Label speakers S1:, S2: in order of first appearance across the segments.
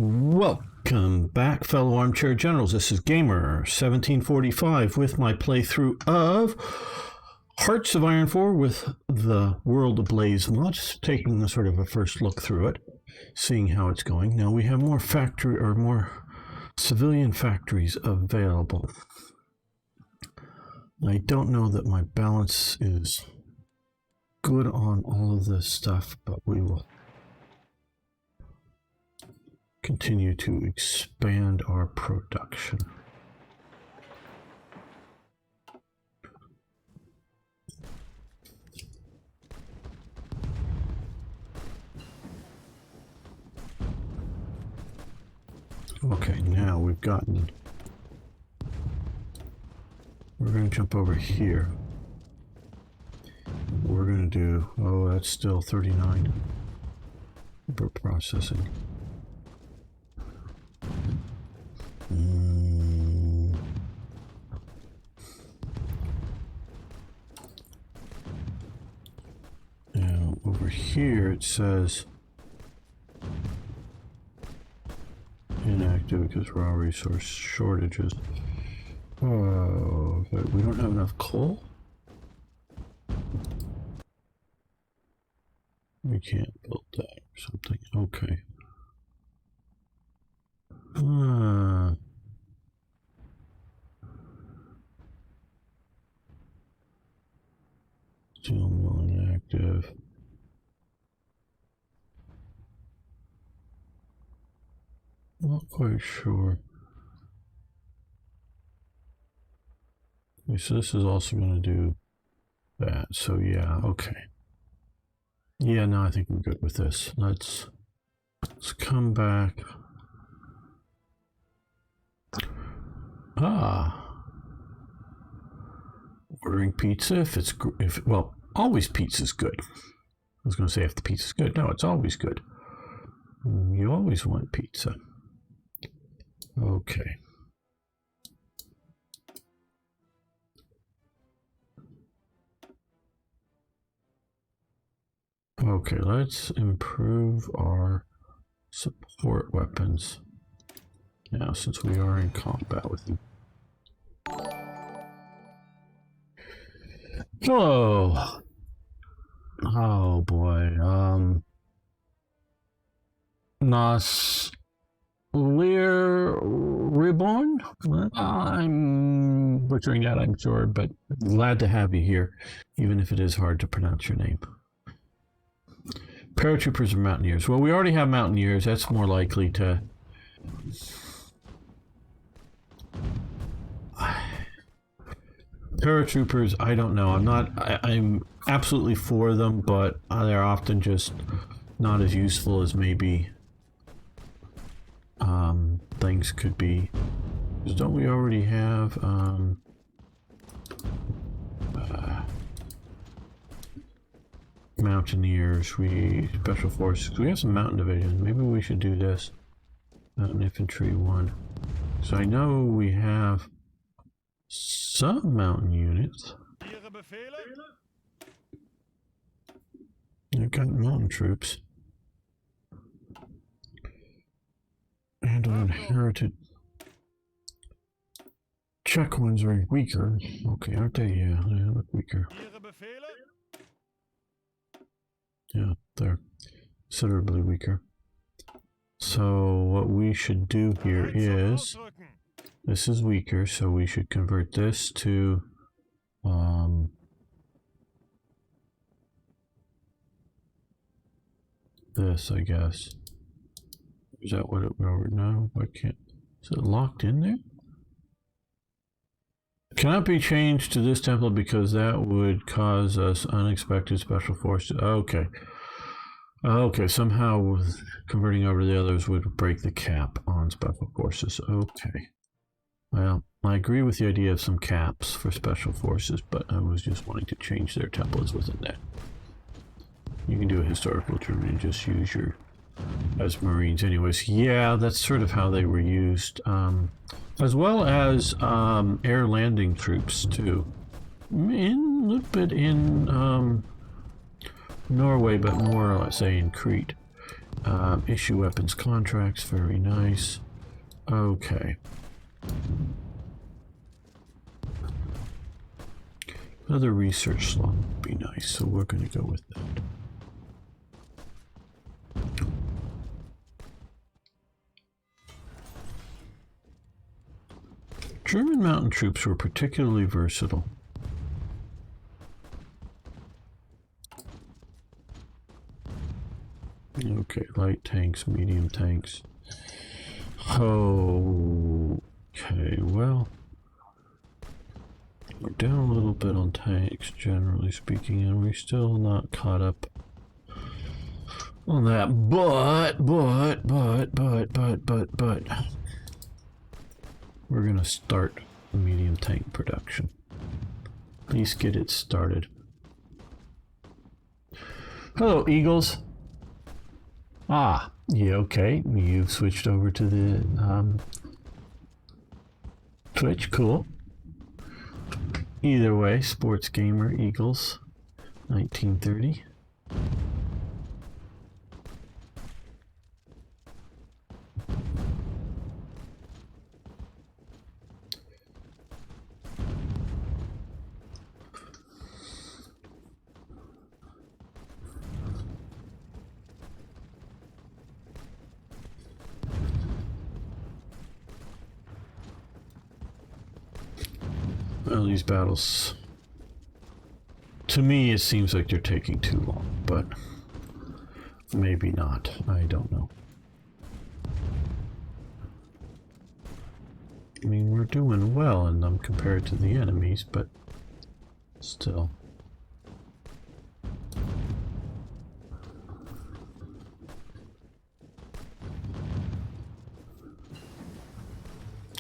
S1: Welcome back, fellow armchair generals. This is Gamer 1745 with my playthrough of Hearts of Iron 4 with the World Ablaze mod. Just taking a sort of a first look through it, seeing how it's going. Now we have more civilian factories available. I don't know that my balance is good on all of this stuff, but we will continue to expand our production. Okay, now we're going to jump over here. We're going to do, oh, that's still 39 for processing. Now over here it says inactive because raw resource shortages. Oh, but we don't have enough coal? We can't build that or something. Okay. Steel mill inactive. Not quite sure. Okay, so this is also going to do that. So yeah, okay. Yeah, no, I think we're good with this. Let's come back. Ordering pizza well, always pizza's good. I was going to say if the pizza's good. No, it's always good. You always want pizza. Okay. Okay, let's improve our support weapons now since we are in combat with them. Oh, oh boy. Nas Lear Reborn? I'm butchering that, I'm sure, but glad to have you here, even if it is hard to pronounce your name. Paratroopers or mountaineers? Well, we already have mountaineers. That's more likely to... Paratroopers, I don't know. I'm absolutely for them, but they're often just not as useful as maybe things could be. Don't we already have mountaineers? Special forces. We have some mountain divisions. Maybe we should do this. Mountain infantry 1. So I know we have some mountain units. I've got mountain troops. And our inherited Czech ones are weaker. Okay, aren't they? Yeah, they look weaker. Yeah, they're considerably weaker. So what we should do here is, this is weaker, so we should convert this to this, I guess. Is that what it would? No, I can't. Is it locked in there? Cannot be changed to this template because that would cause us unexpected special forces. Okay. Okay, somehow converting over to the others would break the cap on special forces. Okay. Well, I agree with the idea of some caps for special forces, but I was just wanting to change their templates within that. You can do a historical Germany and just use your as Marines anyways. Yeah, that's sort of how they were used. As well as air landing troops too. A little bit in Norway, but more, let's say, in Crete. Issue weapons contracts, very nice. Okay. Another research slot would be nice, so we're going to go with that. German mountain troops were particularly versatile. Okay, light tanks, medium tanks. Okay, well, we're down a little bit on tanks, generally speaking, and we're still not caught up on that. But, we're gonna start medium tank production. At least get it started. Hello, Eagles. Ah, yeah, okay. You've switched over to the Twitch, cool. Either way, sports gamer Eagles, 1930. Well, these battles, to me, it seems like they're taking too long, but maybe not. I don't know. I mean, we're doing well in them compared to the enemies, but still.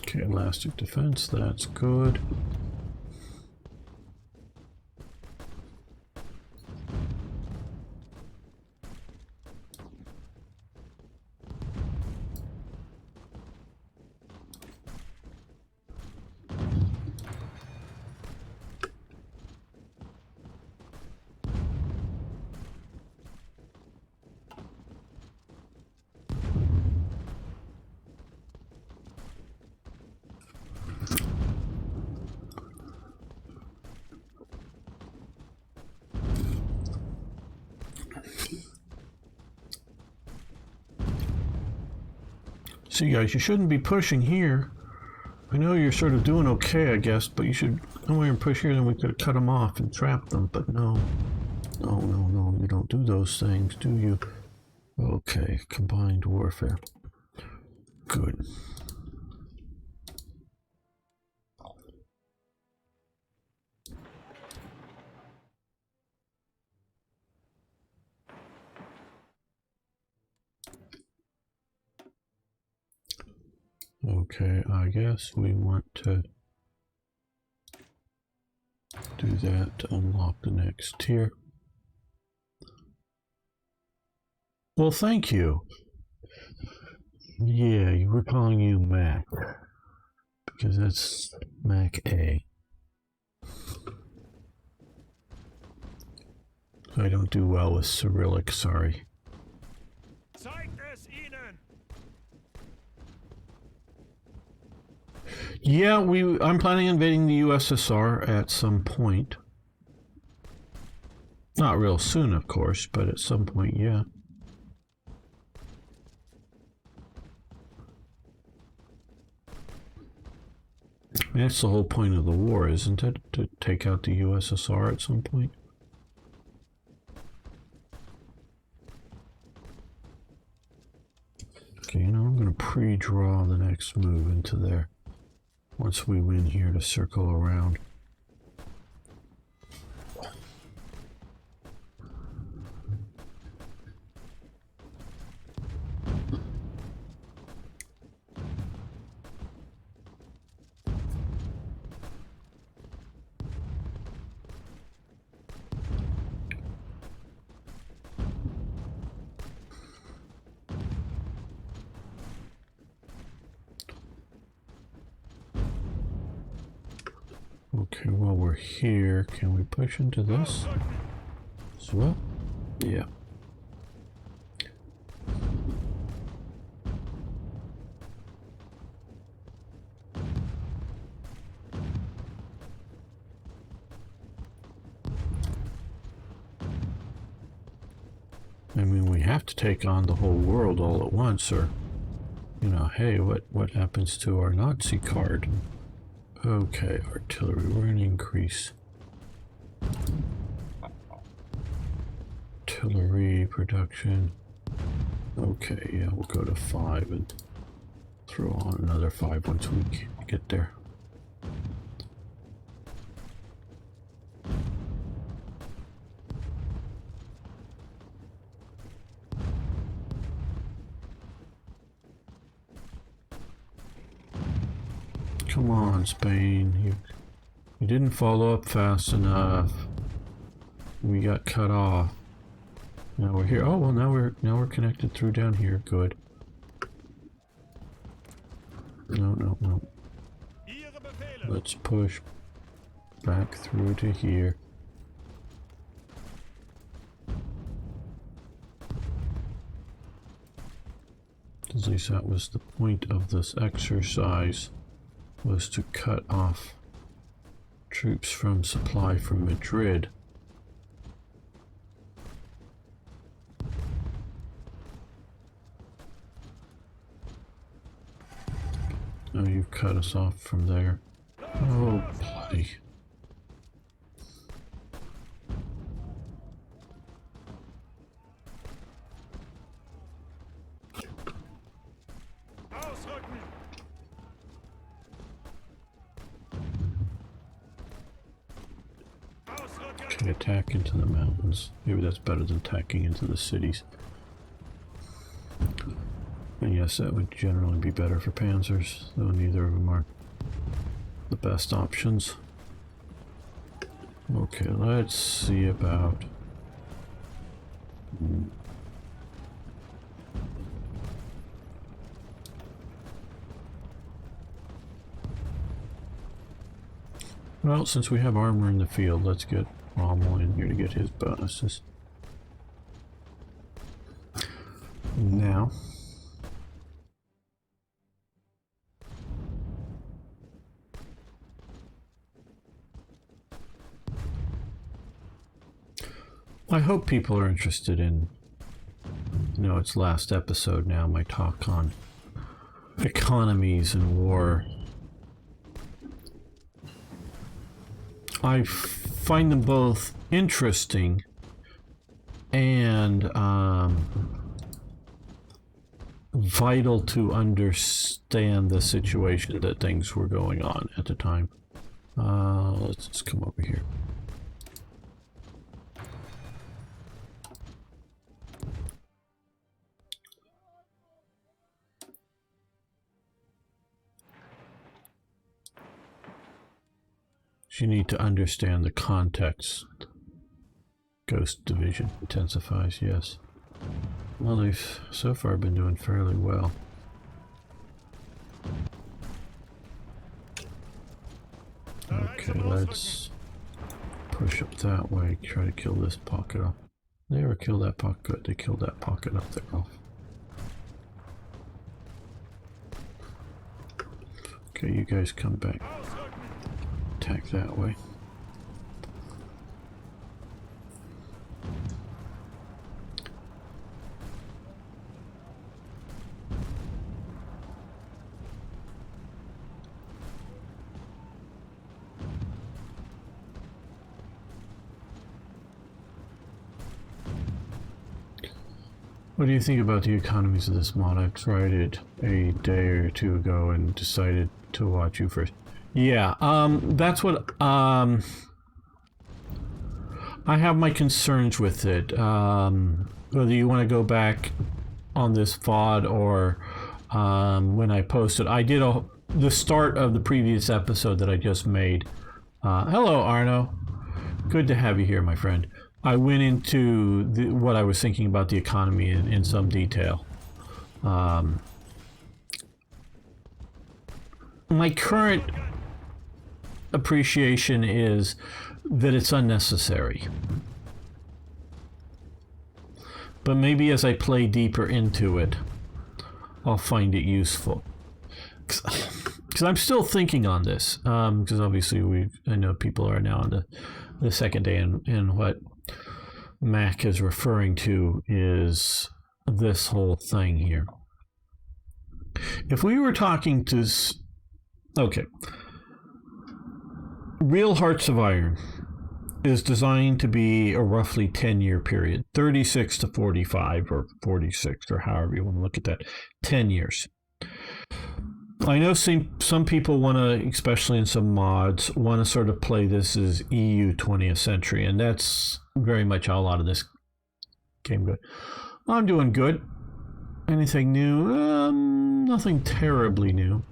S1: Okay, elastic defense, that's good. See, guys, you shouldn't be pushing here. I know you're sort of doing okay, I guess, but you should come here and push here, then we could have cut them off and trapped them, but no. No, you don't do those things, do you? Okay, combined warfare. Good. Okay, I guess we want to do that to unlock the next tier. Well, thank you. Yeah, we're calling you Mac, because that's Mac A. I don't do well with Cyrillic, sorry. Yeah, I'm planning on invading the USSR at some point. Not real soon, of course, but at some point, yeah. That's the whole point of the war, isn't it? To take out the USSR at some point? Okay, you know, I'm going to pre-draw the next move into there. Once we win here, to circle around. Okay, while we're here, can we push into this as well? Yeah. I mean, we have to take on the whole world all at once, or, you know, hey, what happens to our Nazi card? Okay, artillery, we're going to increase artillery production. Okay, yeah, we'll go to 5 and throw on another 5 once we get there. Come on, Spain. You didn't follow up fast enough. We got cut off. Now we're here. Oh well, now we're connected through down here. Good. No. Let's push back through to here. At least that was the point of this exercise, was to cut off troops from supply from Madrid. Oh, you've cut us off from there. Oh, bloody. Okay, attack into the mountains. Maybe that's better than attacking into the cities. And yes, that would generally be better for panzers, though neither of them are the best options. Okay, let's see about... Well, since we have armor in the field, let's get Rommel in here to get his bonuses. Now... I hope people are interested in, you know, it's last episode now, my talk on economies and war. I find them both interesting and vital to understand the situation that things were going on at the time. Let's just come over here. You need to understand the context. Ghost Division intensifies, yes. Well, they've so far been doing fairly well. Okay, let's push up that way, try to kill this pocket off. They ever kill that pocket? Good, they killed that pocket up there off. Okay, you guys come back. Attack that way. What do you think about the economies of this mod? I tried it a day or two ago and decided to watch you first. Yeah, that's what, I have my concerns with it. Whether you want to go back on this VOD or when I posted, I did the start of the previous episode that I just made. Hello, Arno. Good to have you here, my friend. I went into what I was thinking about the economy in some detail. My current appreciation is that it's unnecessary. But maybe as I play deeper into it, I'll find it useful. Because I'm still thinking on this. Because obviously I know people are now on the second day in what Mac is referring to is this whole thing here. If we were talking to... Okay. Real Hearts of Iron is designed to be a roughly 10-year period, 36 to 45 or 46 or however you want to look at that, 10 years. I know some people want to, especially in some mods, want to sort of play this as EU 20th century, and that's very much how a lot of this game goes. I'm doing good. Anything new? Nothing terribly new.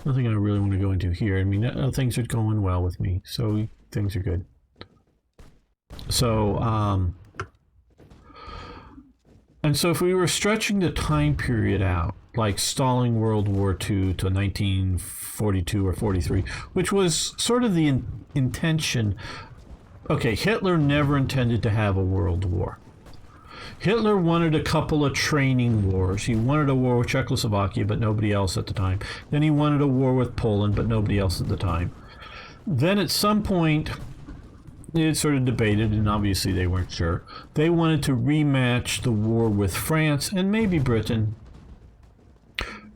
S1: Nothing I really want to go into here. I mean, things are going well with me, so things are good. So, and so if we were stretching the time period out, like stalling World War II to 1942 or 43, which was sort of the intention. Okay, Hitler never intended to have a world war. Hitler wanted a couple of training wars. He wanted a war with Czechoslovakia, but nobody else at the time. Then he wanted a war with Poland, but nobody else at the time. Then at some point, it sort of debated, and obviously they weren't sure. They wanted to rematch the war with France and maybe Britain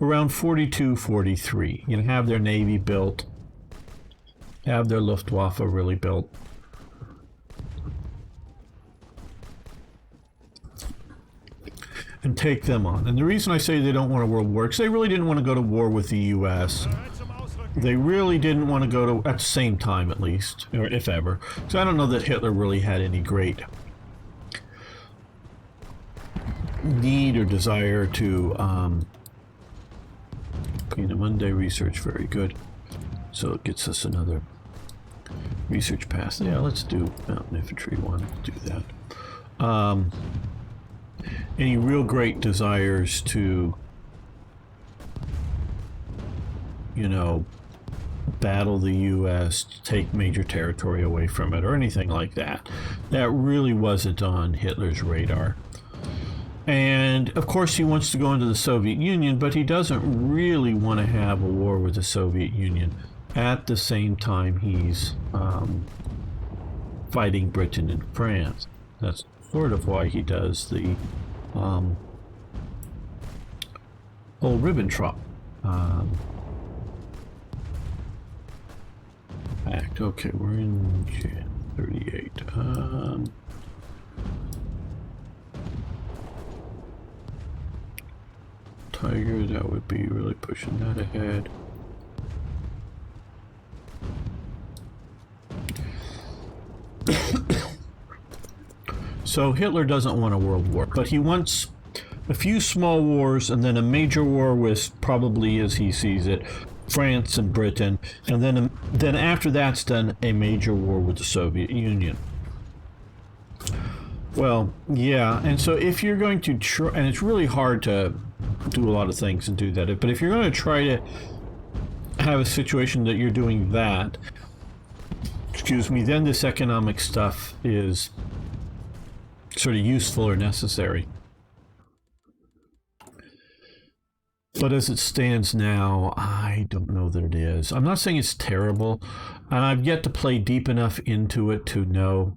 S1: around 42, 43. You know, have their navy built, have their Luftwaffe really built. And take them on. And the reason I say they don't want a world war, because they really didn't want to go to war with the U.S. They really didn't want to go to, at the same time at least, or if ever. So I don't know that Hitler really had any great need or desire to, Monday research, very good. So it gets us another research pass. Yeah, let's do Mountain Infantry 1, do that. Any real great desires to, battle the U.S., take major territory away from it, or anything like that. That really wasn't on Hitler's radar. And, of course, he wants to go into the Soviet Union, but he doesn't really want to have a war with the Soviet Union at the same time he's fighting Britain and France. That's sort of why he does the whole Ribbentrop Act. Okay, we're in Jan 38. Tiger, that would be really pushing that ahead. So Hitler doesn't want a world war, but he wants a few small wars and then a major war with, probably as he sees it, France and Britain, and then after that's done, a major war with the Soviet Union. Well, yeah, and so if you're going to try, and it's really hard to do a lot of things and do that, but if you're going to try to have a situation that you're doing that, then this economic stuff is sort of useful or necessary. But as it stands now, I don't know that it is. I'm not saying it's terrible, and I've yet to play deep enough into it to know.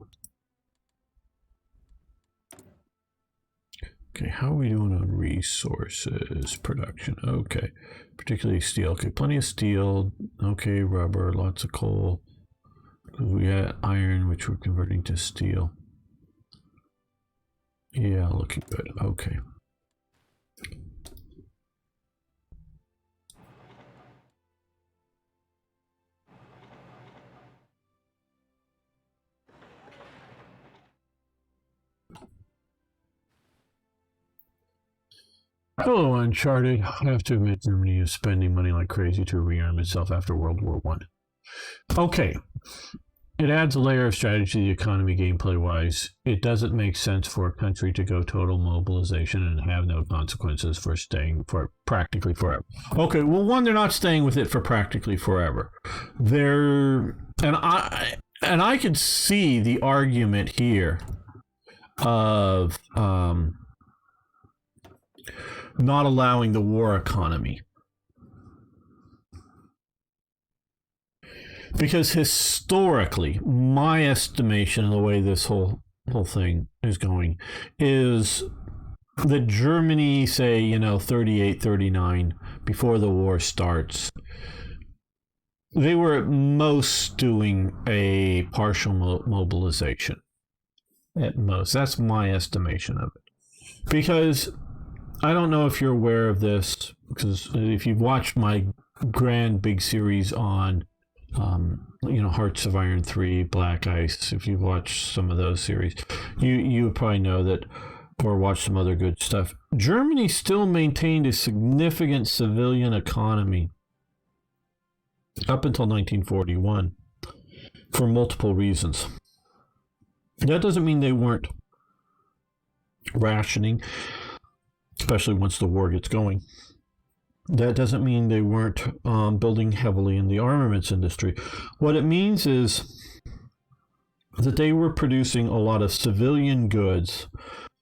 S1: Okay, how are we doing on resources production? Okay, particularly steel. Okay, plenty of steel. Okay, rubber, lots of coal. We got iron, which we're converting to steel. Yeah, looking good. Okay. Hello, Uncharted. I have to admit, Germany is spending money like crazy to rearm itself after World War I. Okay. It adds a layer of strategy to the economy gameplay-wise. It doesn't make sense for a country to go total mobilization and have no consequences for staying for practically forever. Okay, well, one, they're not staying with it for practically forever. And I could see the argument here of not allowing the war economy. Because historically, my estimation of the way this whole whole thing is going is that Germany, say, 38, 39, before the war starts, they were at most doing a partial mobilization. At most. That's my estimation of it. Because I don't know if you're aware of this, because if you've watched my grand big series on Hearts of Iron 3, Black Ice, if you've watched some of those series, you probably know that, or watched some other good stuff. Germany still maintained a significant civilian economy up until 1941 for multiple reasons. That doesn't mean they weren't rationing, especially once the war gets going. That doesn't mean they weren't building heavily in the armaments industry. What it means is that they were producing a lot of civilian goods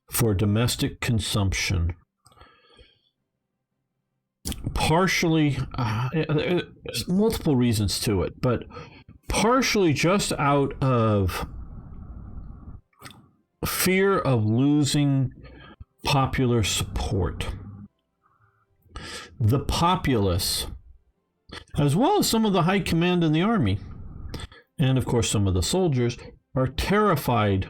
S1: for domestic consumption. Partially, there's multiple reasons to it, but partially just out of fear of losing popular support. The populace, as well as some of the high command in the army, and of course some of the soldiers, are terrified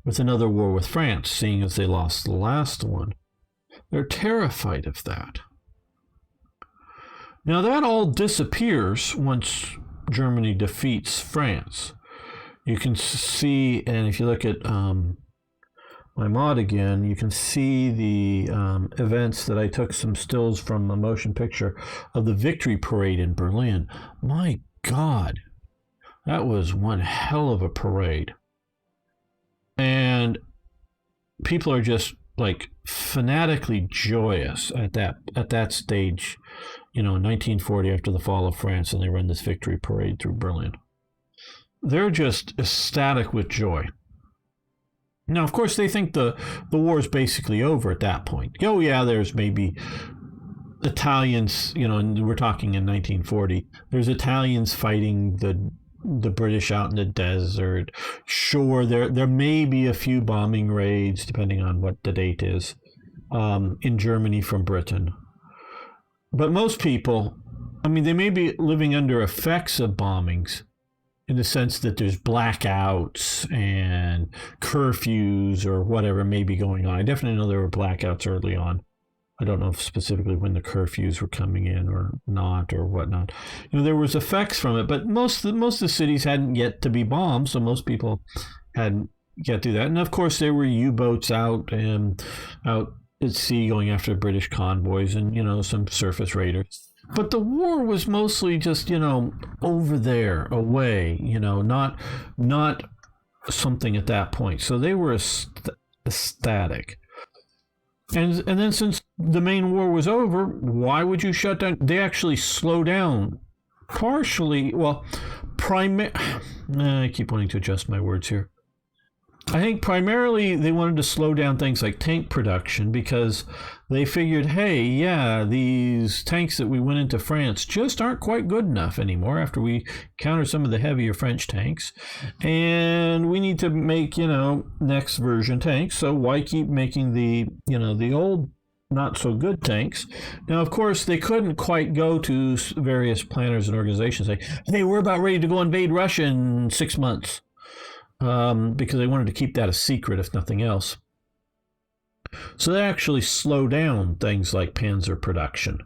S1: with another war with France, seeing as they lost the last one. They're terrified of that. Now that all disappears once Germany defeats France. You can see, and if you look at my mod again, you can see the events that I took some stills from a motion picture of the victory parade in Berlin. My God, that was one hell of a parade. And people are just like fanatically joyous at that stage, in 1940 after the fall of France, and they run this victory parade through Berlin. They're just ecstatic with joy. Now, of course, they think the war is basically over at that point. Oh, yeah, there's maybe Italians, and we're talking in 1940. There's Italians fighting the British out in the desert. Sure, there may be a few bombing raids, depending on what the date is, in Germany from Britain. But most people, they may be living under effects of bombings, in the sense that there's blackouts and curfews or whatever may be going on. I definitely know there were blackouts early on. I don't know specifically when the curfews were coming in or not or whatnot. There was effects from it, but most of the cities hadn't yet to be bombed, so most people hadn't yet to do that. And of course, there were U-boats out at sea going after British convoys and, some surface raiders. But the war was mostly just, over there, away, not something at that point. So they were ecstatic. And then since the main war was over, why would you shut down? They actually slow down partially. Well, I keep wanting to adjust my words here. I think primarily they wanted to slow down things like tank production because they figured, hey, yeah, these tanks that we went into France just aren't quite good enough anymore after we countered some of the heavier French tanks. And we need to make, next version tanks. So why keep making the old not so good tanks? Now, of course, they couldn't quite go to various planners and organizations and say, hey, we're about ready to go invade Russia in 6 months. Because they wanted to keep that a secret, if nothing else. So they actually slow down things like Panzer production.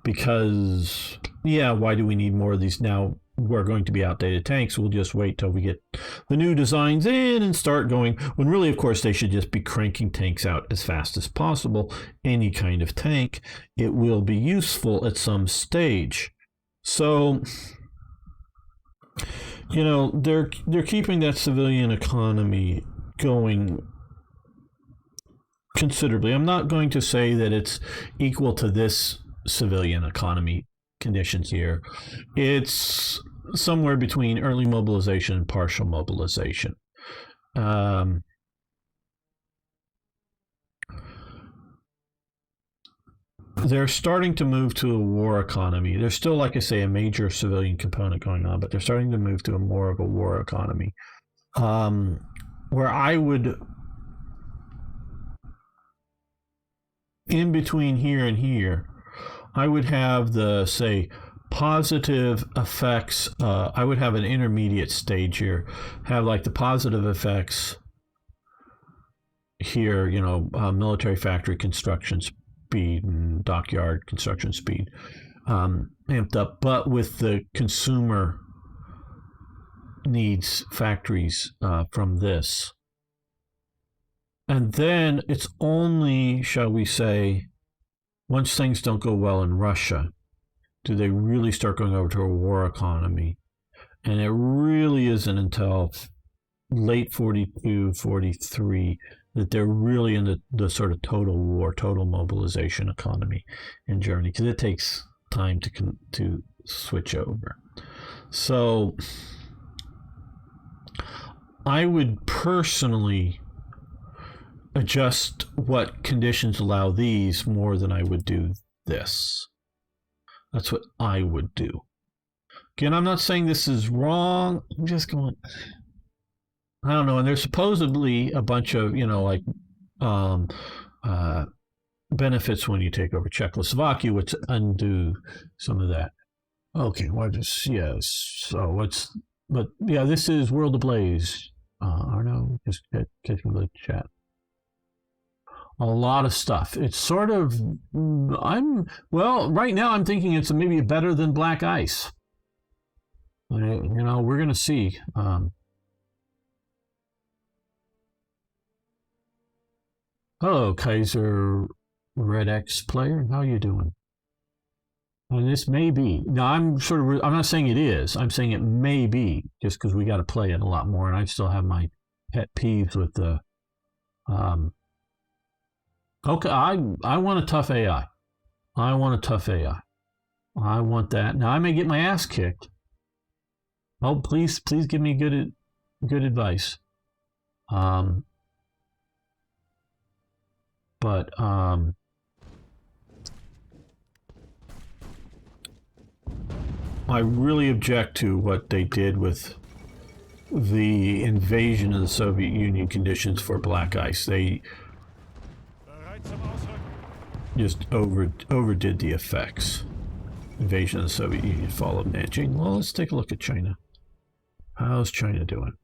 S1: Because, why do we need more of these now? We're going to be outdated tanks. We'll just wait till we get the new designs in and start going. When really, of course, they should just be cranking tanks out as fast as possible. Any kind of tank. It will be useful at some stage. So they're keeping that civilian economy going considerably. I'm not going to say that it's equal to this civilian economy conditions here. It's somewhere between early mobilization and partial mobilization. They're starting to move to a war economy. There's still, like I say, a major civilian component going on, but they're starting to move to more of a war economy. where I would, in between here and here, I would have the, say, positive effects. I would have an intermediate stage here, have like the positive effects here, military factory construction speed and dockyard construction speed amped up, but with the consumer needs factories from this. And then it's only, shall we say, once things don't go well in Russia, do they really start going over to a war economy? And it really isn't until late 42, 43 that they're really in the sort of total war, total mobilization economy in Germany, because it takes time to switch over. So I would personally adjust what conditions allow these more than I would do this. That's what I would do. Again, I'm not saying this is wrong. I'm just going, I don't know. And there's supposedly a bunch of, benefits when you take over Czechoslovakia, which undo some of that. Okay, this is World Ablaze. Arno, just catching the chat. A lot of stuff. It's sort of, right now I'm thinking it's maybe better than Black Ice. We're going to see. Hello, Kaiser Red X player. How you doing? And this may be. Now, I'm not saying it is. I'm saying it may be, just because we got to play it a lot more. And I still have my pet peeves with the, okay, I want a tough AI. I want that. Now, I may get my ass kicked. Oh, please give me good advice. But I really object to what they did with the invasion of the Soviet Union conditions for Black Ice. They just overdid the effects. Invasion of the Soviet Union followed Nanjing. Well, let's take a look at China. How's China doing?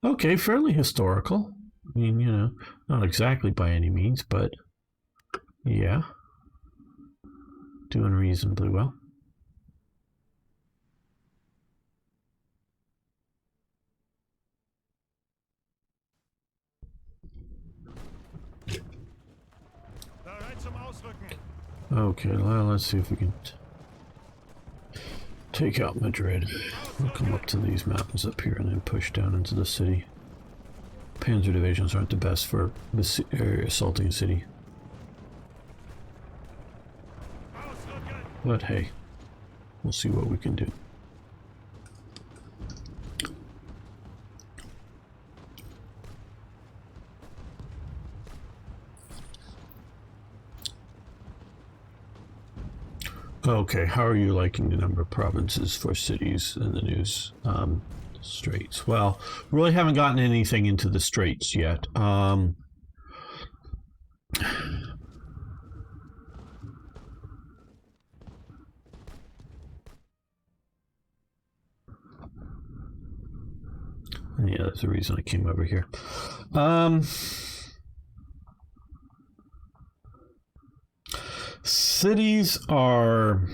S1: Okay, fairly historical. I mean, not exactly by any means, but yeah, doing reasonably well. Okay, well, let's see if we can take out Madrid. We'll come up to these mountains up here and then push down into the city. Panzer divisions aren't the best for assaulting a city. But hey, we'll see what we can do. Okay, how are you liking the number of provinces for cities in the news? Straits. Well, really haven't gotten anything into the Straits yet. Yeah, that's the reason I came over here. Cities are,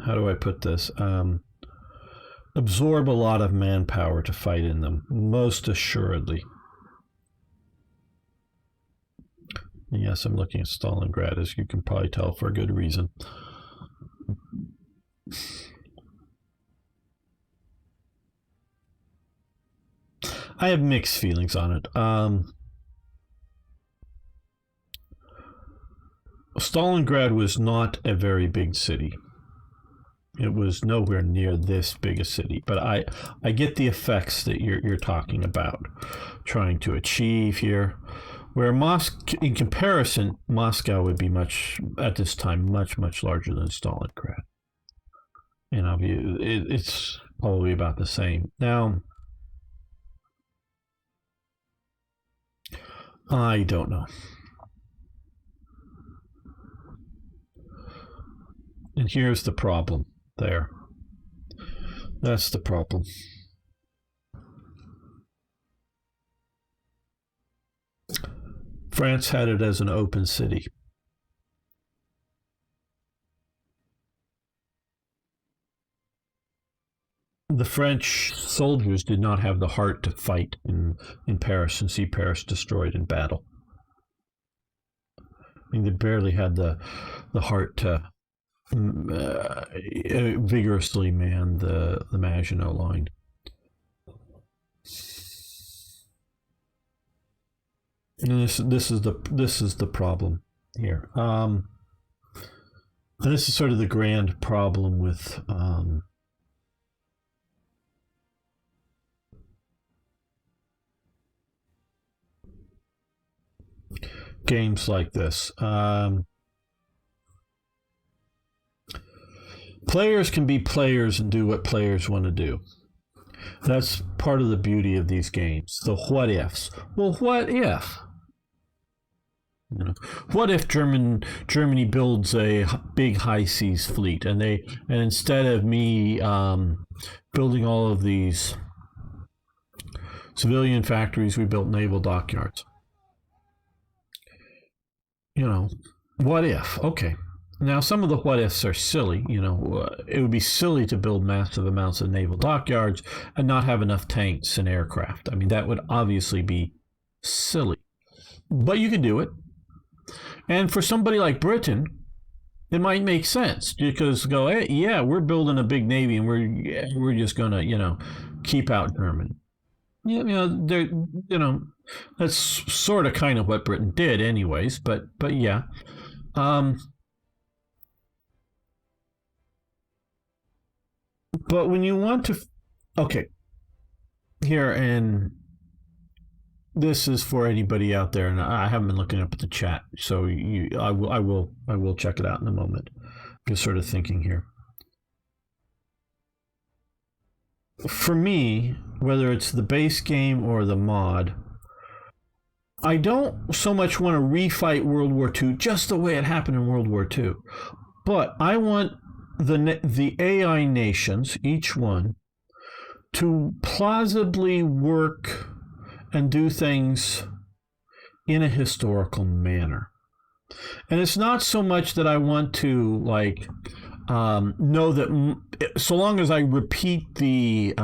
S1: how do I put this? Absorb a lot of manpower to fight in them, most assuredly. And yes, I'm looking at Stalingrad, as you can probably tell, for a good reason. I have mixed feelings on it. Stalingrad was not a very big city. It was nowhere near this big a city, but I get the effects that you're talking about, trying to achieve here. Where in comparison, Moscow would be at this time much larger than Stalingrad. And it's probably about the same. Now, I don't know. And here's the problem there. That's the problem. France had it as an open city. The French soldiers did not have the heart to fight in Paris and see Paris destroyed in battle. I mean, they barely had the heart to vigorously man the Maginot Line. And this is the problem here. And this is sort of the grand problem with games like this. Players can be players and do what players want to do. That's part of the beauty of these games. The what ifs. Well, what if? You know, what if Germany builds a big high seas fleet, and instead of me building all of these civilian factories, we built naval dockyards. You know, what if? Okay. Now, some of the what ifs are silly. You know, it would be silly to build massive amounts of naval dockyards and not have enough tanks and aircraft. I mean, that would obviously be silly. But you could do it. And for somebody like Britain, it might make sense because go, hey, yeah, we're building a big navy and we're just gonna, you know, keep out Germany. Yeah, you know, that's sort of kind of what Britain did, anyways. But yeah. But when you want to, okay, here, and this is for anybody out there, and I haven't been looking up at the chat, so I will check it out in a moment. Just sort of thinking here. For me, whether it's the base game or the mod, I don't so much want to refight World War II just the way it happened in World War II, but I want the AI nations, each one, to plausibly work and do things in a historical manner. And it's not so much that I want to know that so long as I repeat the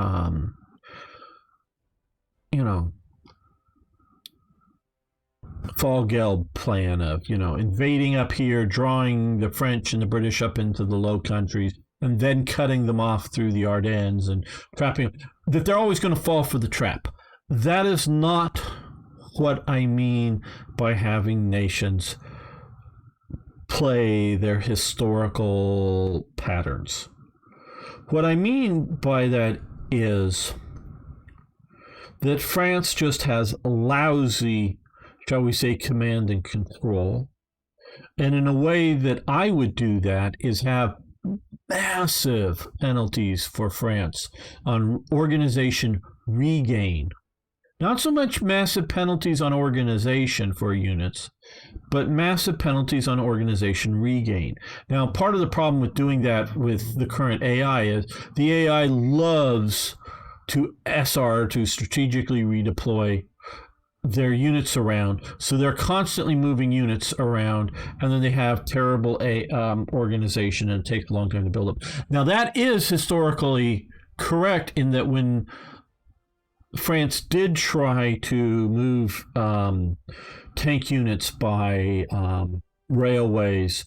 S1: Fallback plan of, invading up here, drawing the French and the British up into the Low Countries, and then cutting them off through the Ardennes and trapping them, that they're always going to fall for the trap. That is not what I mean by having nations play their historical patterns. What I mean by that is that France just has lousy, shall we say, command and control. And in a way that I would do that is have massive penalties for France on organization regain. Not so much massive penalties on organization for units, but massive penalties on organization regain. Now, part of the problem with doing that with the current AI is the AI loves to SR, to strategically redeploy their units around. So they're constantly moving units around, and then they have terrible organization, and it takes a long time to build up. Now, that is historically correct in that when France did try to move tank units by railways,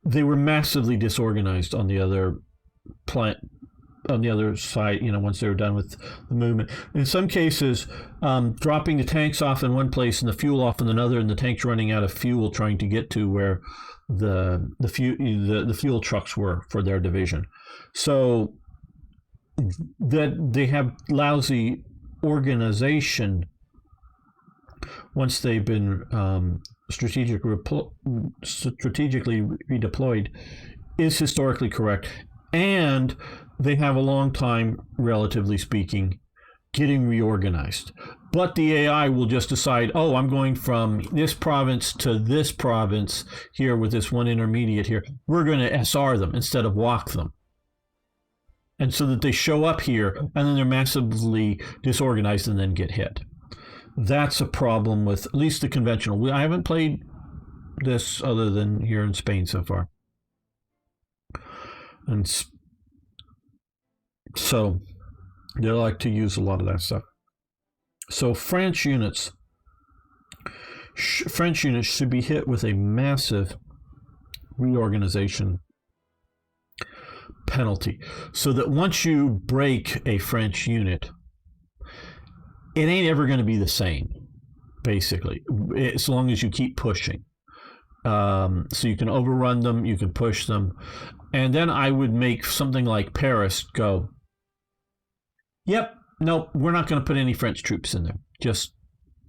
S1: they were massively disorganized on the other side, once they were done with the movement. In some cases, dropping the tanks off in one place and the fuel off in another, and the tanks running out of fuel trying to get to where the fuel trucks were for their division. So that they have lousy organization once they've been strategically redeployed is historically correct, and they have a long time, relatively speaking, getting reorganized. But the AI will just decide, oh, I'm going from this province to this province here with this one intermediate here. We're going to SR them instead of walk them. And so that they show up here and then they're massively disorganized and then get hit. That's a problem with at least the conventional. I haven't played this other than here in Spain so far. And so they like to use a lot of that stuff. So French units should be hit with a massive reorganization penalty, so that once you break a French unit, it ain't ever going to be the same, basically, as long as you keep pushing. So you can overrun them, you can push them, and then I would make something like Paris go, yep, nope, we're not going to put any French troops in there. Just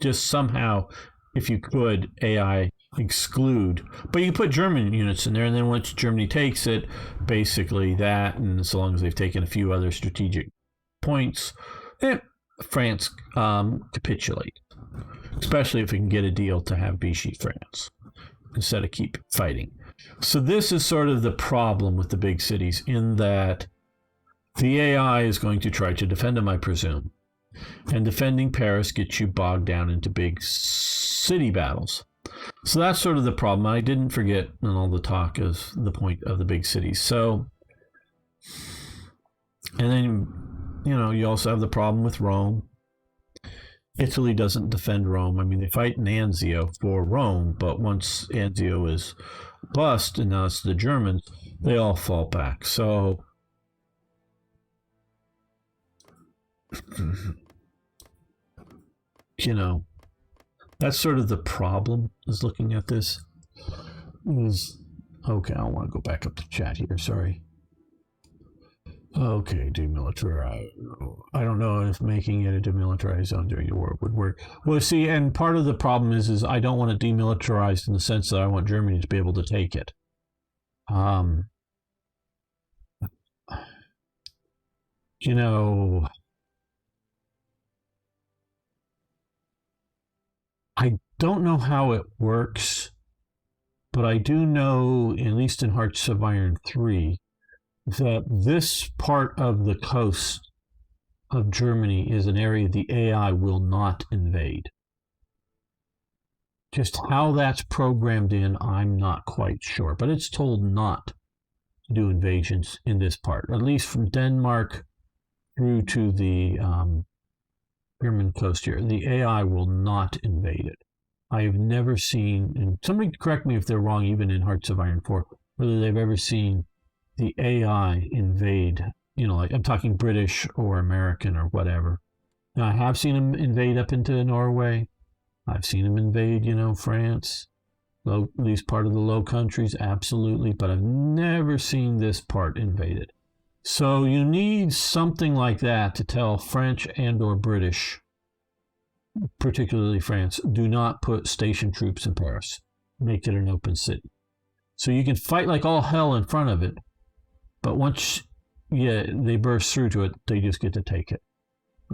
S1: somehow, if you could, AI exclude. But you can put German units in there, and then once Germany takes it, basically that, and so long as they've taken a few other strategic points, France capitulate. Especially if we can get a deal to have Vichy France instead of keep fighting. So this is sort of the problem with the big cities, in that the AI is going to try to defend them, I presume. And defending Paris gets you bogged down into big city battles. So that's sort of the problem. I didn't forget in all the talk is the point of the big cities. So, and then, you also have the problem with Rome. Italy doesn't defend Rome. I mean, they fight in Anzio for Rome, but once Anzio is bust, and now it's the Germans, they all fall back. So, that's sort of the problem, is looking at this. Okay, I want to go back up to chat here, sorry. Okay, demilitarize. I don't know if making it a demilitarized zone during the war would work. Well, see, and part of the problem is I don't want it demilitarized in the sense that I want Germany to be able to take it. I don't know how it works, but I do know, at least in Hearts of Iron 3, that this part of the coast of Germany is an area the AI will not invade. Just how that's programmed in, I'm not quite sure, but it's told not to do invasions in this part, at least from Denmark through to the German coast here. The AI will not invade it. I have never seen, and somebody correct me if they're wrong, even in Hearts of Iron 4, whether they've ever seen the AI invade, like I'm talking British or American or whatever. Now, I have seen them invade up into Norway. I've seen them invade, France, at least part of the Low Countries, absolutely, but I've never seen this part invaded. So you need something like that to tell French and or British, particularly France, do not put station troops in Paris. Make it an open city. So you can fight like all hell in front of it, but once they burst through to it, they just get to take it.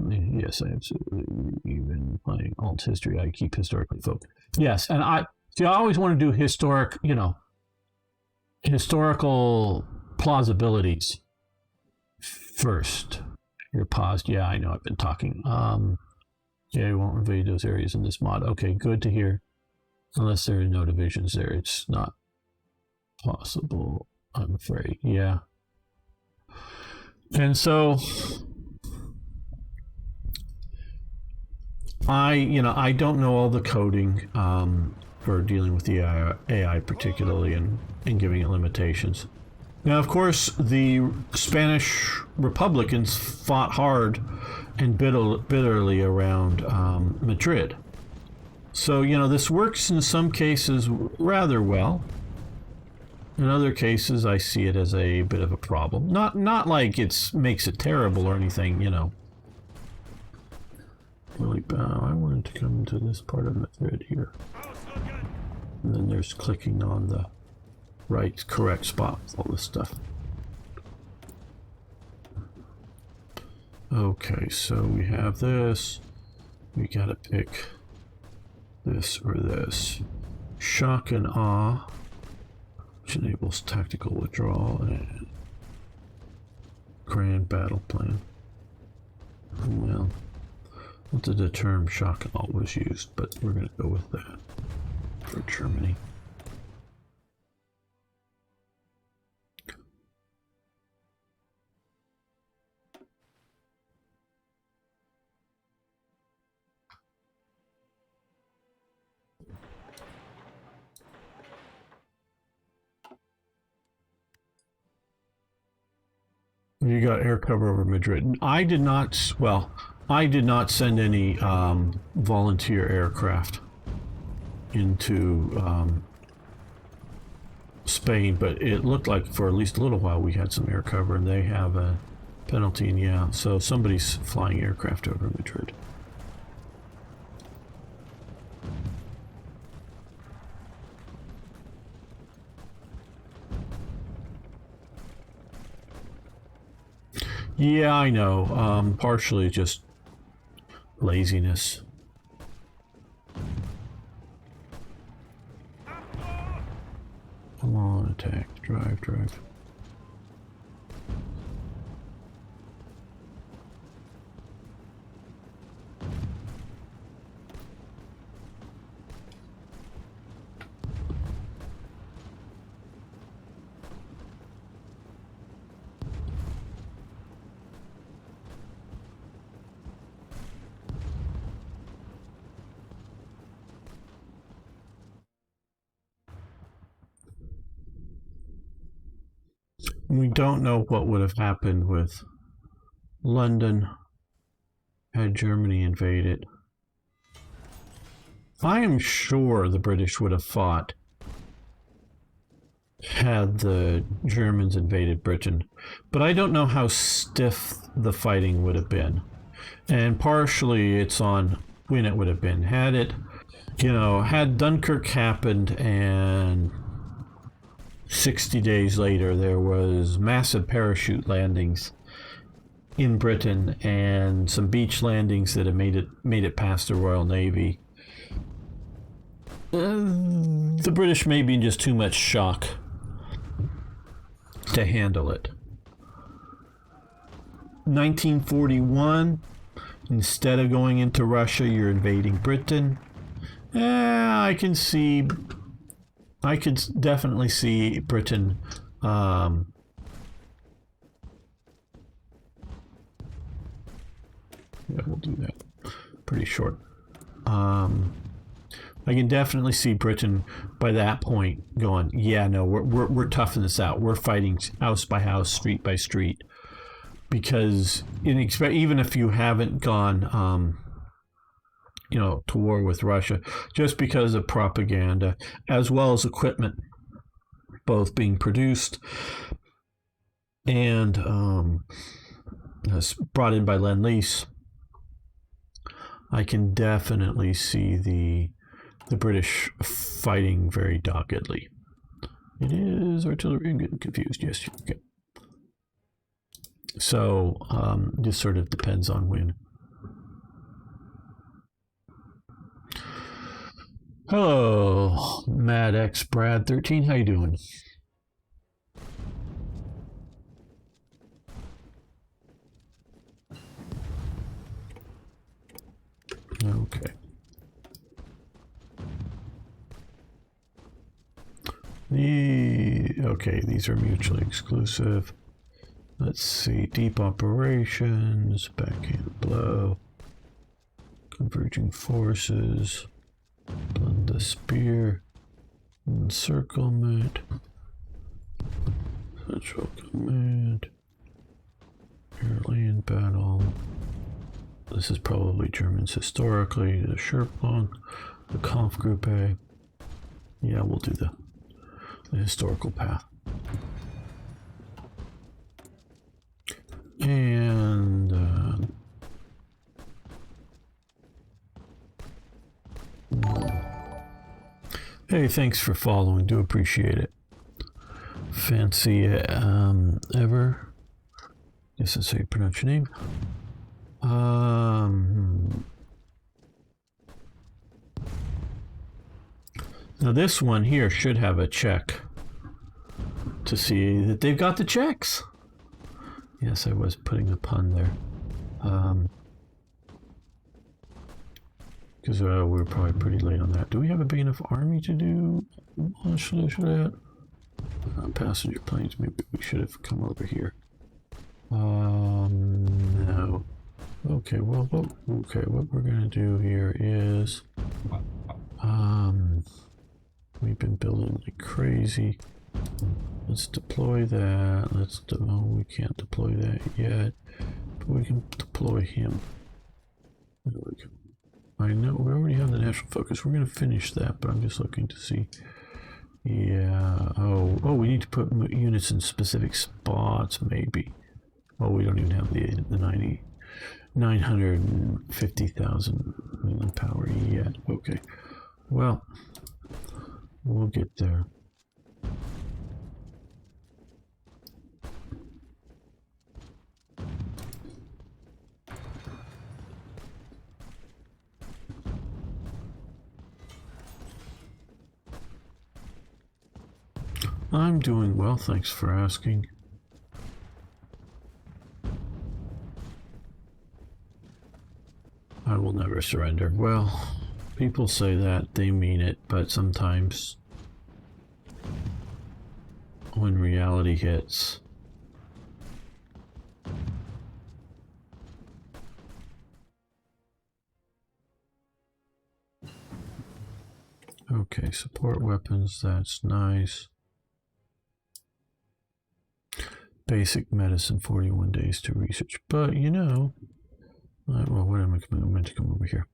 S1: Yes, I absolutely. Even playing alt history, I keep historically focused. Yes, and I always want to do historical plausibilities first. You're paused. Yeah, I know I've been talking. Yeah, I won't invade those areas in this mod. Okay, good to hear. Unless there are no divisions there, it's not possible, I'm afraid. Yeah. And so I don't know all the coding for dealing with the AI particularly and giving it limitations. Now, of course, the Spanish Republicans fought hard and bitterly around Madrid. So, this works in some cases rather well. In other cases, I see it as a bit of a problem. Not like it makes it terrible or anything, Really, I wanted to come to this part of Madrid here. And then there's clicking on the correct spot with all this stuff. Okay, so we have this. We gotta pick this or this. Shock and awe, which enables tactical withdrawal and grand battle plan. Well, not that the term shock and awe was used, but we're gonna go with that for Germany. You got air cover over Madrid. I did not, well, I did not send any volunteer aircraft into Spain, but it looked like for at least a little while we had some air cover, and they have a penalty, and yeah, so somebody's flying aircraft over Madrid. Yeah, I know. Partially just laziness. Come on, attack. Drive. We don't know what would have happened with London had Germany invaded. I am sure the British would have fought had the Germans invaded Britain, but I don't know how stiff the fighting would have been. And partially it's on when it would have been. Had it, had Dunkirk happened and 60 days later there was massive parachute landings in Britain and some beach landings that had made it past the Royal Navy, the British may be in just too much shock to handle it. 1941, instead of going into Russia, you're invading Britain. I could definitely see Britain yeah, we'll do that. Pretty short. I can definitely see Britain by that point going, yeah, no, we're toughing this out. We're fighting house by house, street by street, because even if you haven't gone, to war with Russia, just because of propaganda as well as equipment, both being produced and brought in by Lend-Lease, I can definitely see the British fighting very doggedly. It is artillery. I'm getting confused. Yes, okay. So this sort of depends on when. Hello, Mad X Brad 13. How you doing? Okay. Okay, these are mutually exclusive. Let's see, deep operations, backhand blow, converging forces, blend the spear, encirclement, central command, air land battle. This is probably Germans historically, the Sherplong, the Kampf Group A. Yeah, we'll do the historical path. And hey, thanks for following. Do appreciate it. Fancy ever? Guess that's how you pronounce your name. Now this one here should have a check to see that they've got the checks. Yes, I was putting a pun there. Because we're probably pretty late on that. Do we have a big enough army to do? Should I passenger planes? Maybe we should have come over here. No. Okay, well, what we're gonna do here is, we've been building like crazy. Let's deploy that. Oh, we can't deploy that yet, but we can deploy him. There we go. I know we already have the national focus. We're gonna finish that, but I'm just looking to see. Yeah. Oh, we need to put units in specific spots, maybe. Oh, we don't even have the 950,000 power yet. Okay. Well, we'll get there. I'm doing well, thanks for asking. I will never surrender. Well, people say that, they mean it, but sometimes when reality hits, okay, support weapons, that's nice. Basic medicine, 41 days to research. But, you know, well, what am I meant to come over here?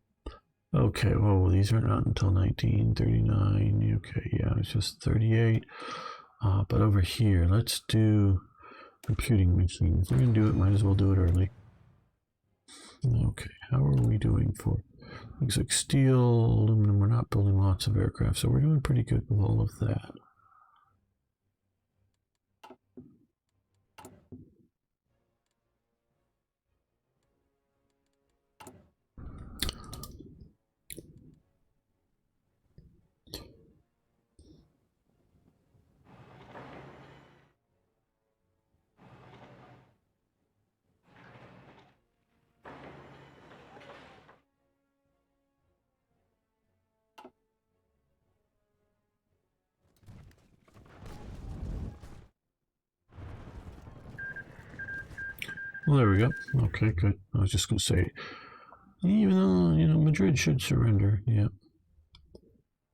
S1: Okay, well, these are not until 1939. Okay, yeah, it's just 38. But over here, let's do computing machines. We're going to do it, might as well do it early. Okay, how are we doing for things like steel, aluminum? We're not building lots of aircraft, so we're doing pretty good with all of that. Well, there we go. Okay, good. I was just going to say, even though, you know, Madrid should surrender, yeah.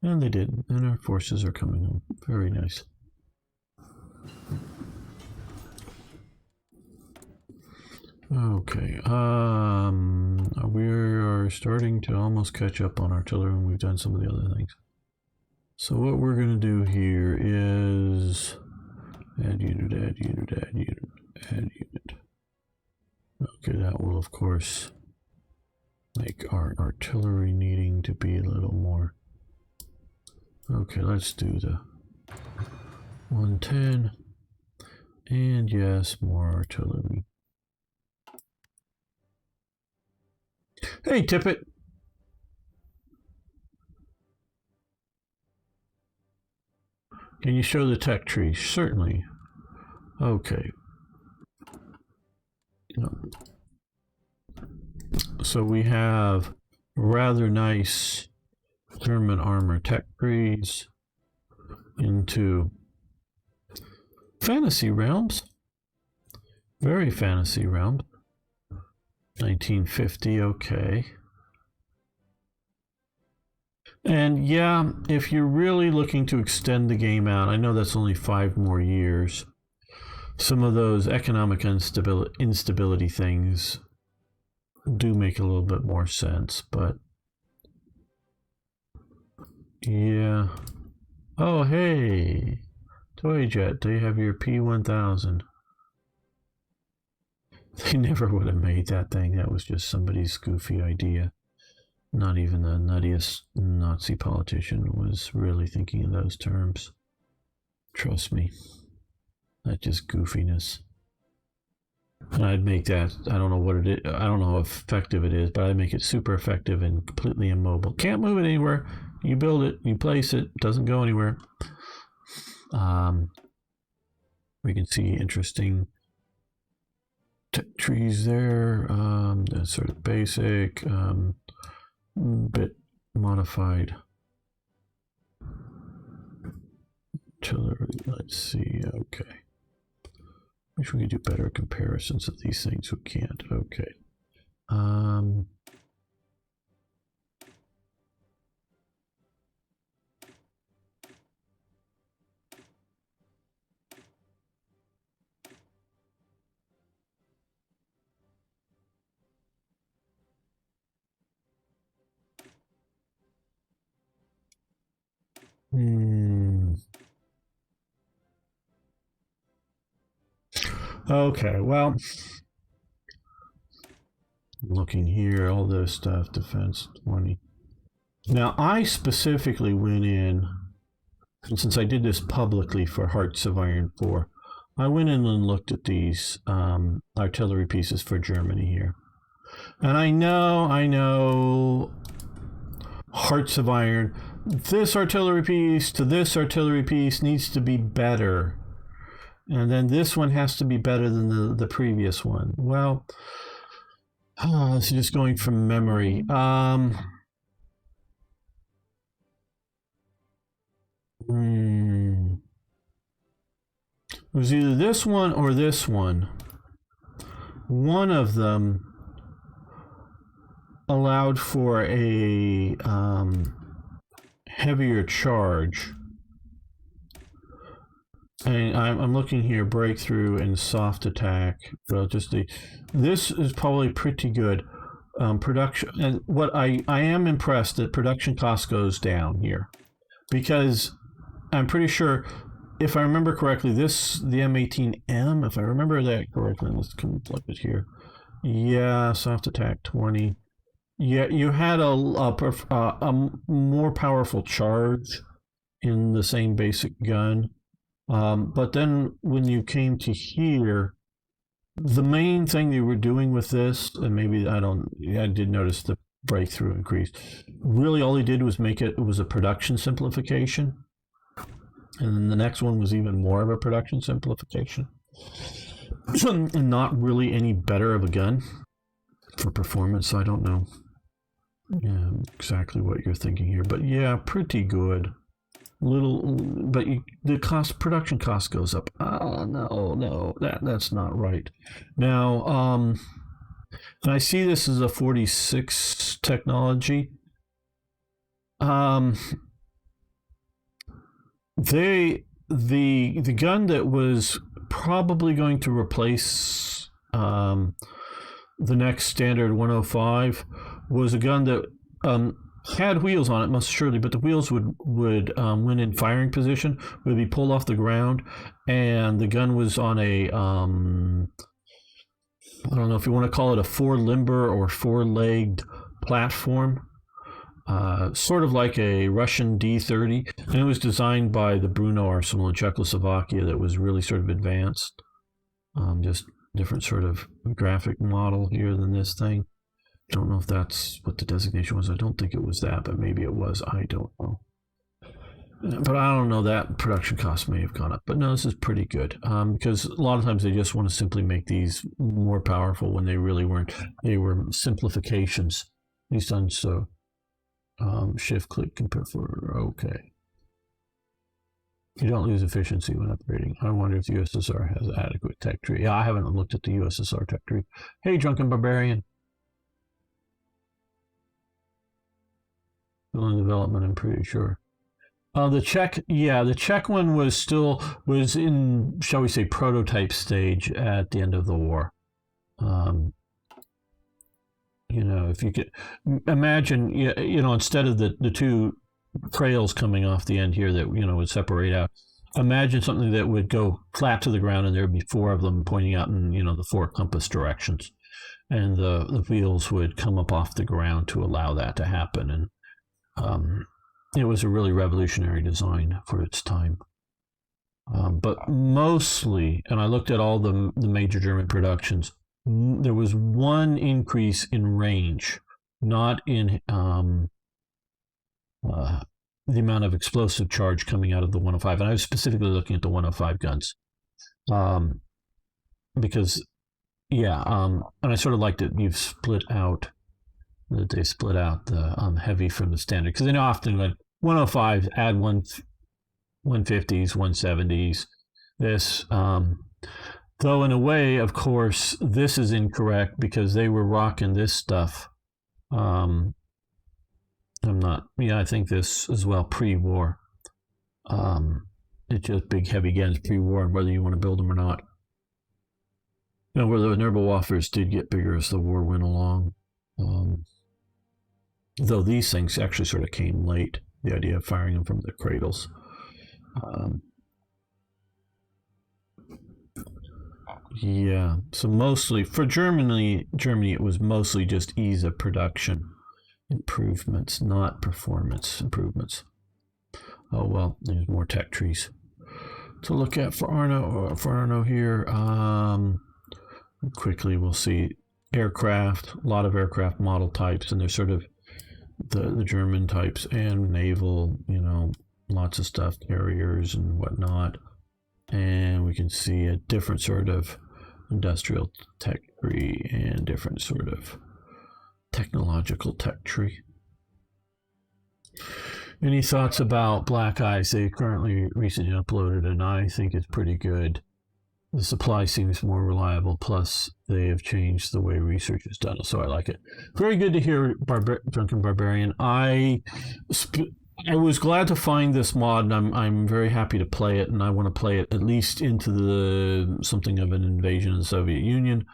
S1: And they did, and our forces are coming home. Very nice. Okay, we are starting to almost catch up on artillery, and we've done some of the other things. So what we're going to do here is add unit, add unit, add unit, add unit. Okay, that will of course make our artillery needing to be a little more. Okay, let's do the 110, and yes, more artillery. Hey, Tippett! Can you show the tech tree? Certainly. Okay. So we have rather nice German armor tech trees into fantasy realms. Very fantasy realms. 1950, okay. And yeah, if you're really looking to extend the game out, I know that's only 5 more years. Some of those economic instability things do make a little bit more sense, but yeah. Oh, hey, Toyjet, do you have your P1000? They never would have made that thing. That was just somebody's goofy idea. Not even the nuttiest Nazi politician was really thinking in those terms. Trust me. That's just goofiness. And I'd make that, I don't know what it is, I don't know how effective it is, but I'd make it super effective and completely immobile. Can't move it anywhere, You build it, you place it, doesn't go anywhere. We can see interesting trees there. That's sort of basic, bit modified. Let's see. Okay. Wish we could do better comparisons of these things. We can't. Okay. Okay, well, looking here, all this stuff, defense 20. Now, I specifically went in, and since I did this publicly for Hearts of Iron 4, I went in and looked at these artillery pieces for Germany here. And I know, Hearts of Iron, this artillery piece to this artillery piece needs to be better. And then this one has to be better than the previous one. Well, this is just going from memory. It was either this one or this one. One of them allowed for a heavier charge. And I'm looking here, breakthrough and soft attack. So this is probably pretty good. Production, and what I am impressed that production cost goes down here, because I'm pretty sure, if I remember correctly, the M18M, if I remember that correctly, let's come plug it here. Yeah, soft attack 20. Yeah, you had a more powerful charge in the same basic gun. But then when you came to here, the main thing they were doing with this, and maybe I did notice the breakthrough increase. Really, all they did was it was a production simplification. And then the next one was even more of a production simplification. And not really any better of a gun for performance. I don't know exactly what you're thinking here, but yeah, pretty good. But the production cost goes up. No, that's not right. Now, and I see this as a 46 technology. The gun that was probably going to replace the next standard 105 was a gun that had wheels on it, most surely, but the wheels would when in firing position, would be pulled off the ground, and the gun was on a I don't know if you want to call it a four-limber or four-legged platform, sort of like a Russian D-30, and it was designed by the Brno arsenal in Czechoslovakia that was really sort of advanced, just different sort of graphic model here than this thing. Don't know if that's what the designation was. I don't think it was that, but maybe it was. I don't know. But I don't know, that production cost may have gone up. But no, this is pretty good, because a lot of times they just want to simply make these more powerful when they really weren't. They were simplifications. These ones, so shift click compare for okay. You don't lose efficiency when upgrading. I wonder if the USSR has adequate tech tree. Yeah, I haven't looked at the USSR tech tree. Hey, Drunken Barbarian. Still in development, I'm pretty sure. The Czech one was in, shall we say, prototype stage at the end of the war. If you could imagine, instead of the two trails coming off the end here that would separate out, imagine something that would go flat to the ground and there'd be four of them pointing out in the four compass directions, and the wheels would come up off the ground to allow that to happen. And it was a really revolutionary design for its time. But mostly, and I looked at all the major German productions, there was one increase in range, not in the amount of explosive charge coming out of the 105. And I was specifically looking at the 105 guns. Because, yeah, and I sort of liked it. You've split out, that they split out the heavy from the standard. Because they often, like 105, add 150s, 170s. This, though, in a way, of course, this is incorrect because they were rocking this stuff. I think this as well pre-war. It's just big, heavy guns pre-war, and whether you want to build them or not. Where the Nerberwaffers did get bigger as the war went along. Though these things actually sort of came late, the idea of firing them from the cradles. Yeah, so mostly for Germany, it was mostly just ease of production improvements, not performance improvements. Oh well, there's more tech trees to look at for Arno here. Quickly, we'll see aircraft, a lot of aircraft model types, and they're sort of the German types and naval, lots of stuff, carriers and whatnot. And we can see a different sort of industrial tech tree and different sort of technological tech tree. Any thoughts about Black Eyes? They recently uploaded, and I think it's pretty good. The supply seems more reliable, plus they have changed the way research is done, so I like it. Very good to hear, Drunken Barbarian. I was glad to find this mod, and I'm very happy to play it, and I want to play it at least into something of an invasion of the Soviet Union.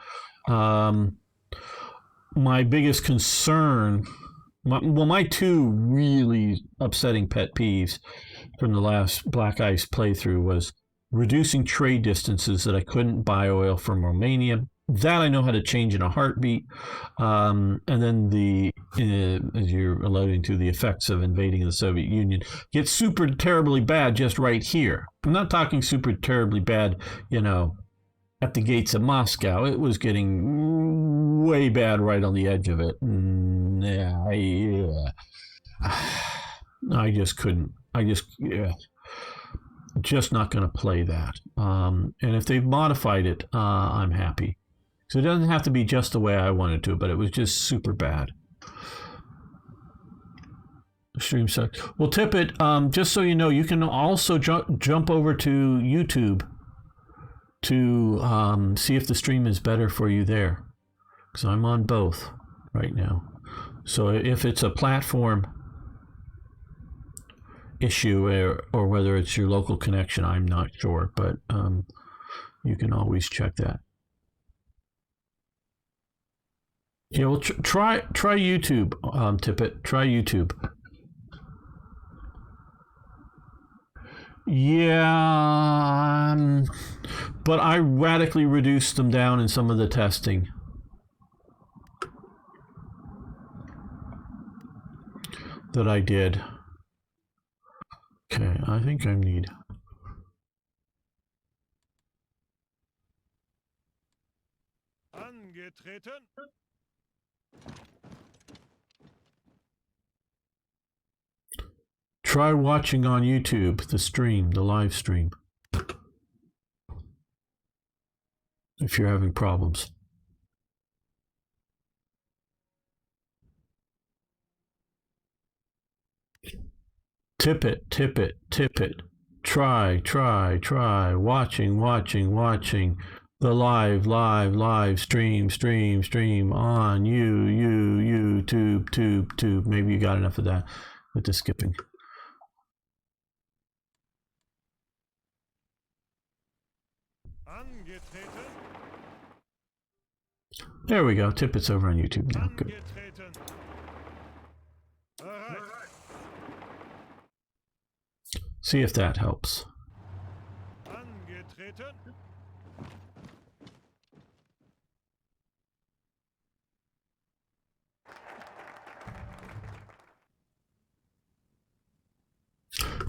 S1: My biggest concern, my two really upsetting pet peeves from the last Black Ice playthrough was reducing trade distances that I couldn't buy oil from Romania. That I know how to change in a heartbeat. And then as you're alluding to, the effects of invading the Soviet Union get super terribly bad just right here. I'm not talking super terribly bad, at the gates of Moscow. It was getting way bad right on the edge of it. I just couldn't. Just not going to play that. And if they've modified it, I'm happy. So it doesn't have to be just the way I wanted to, but it was just super bad. Stream sucks. Well, Tippett, just so you know, you can also jump over to YouTube to see if the stream is better for you there. Because I'm on both right now. So if it's a platform issue or whether it's your local connection, I'm not sure, but you can always check that. Yeah, well, try YouTube, Tippett. Try YouTube. Yeah, but I radically reduced them down in some of the testing. That I did. Okay, I think I need. Angetreten. Try watching on YouTube the live stream, if you're having problems. Tippett. Try. Watching the live stream on YouTube. Maybe you got enough of that with the skipping. There we go. Tippett's over on YouTube now. Good. See if that helps.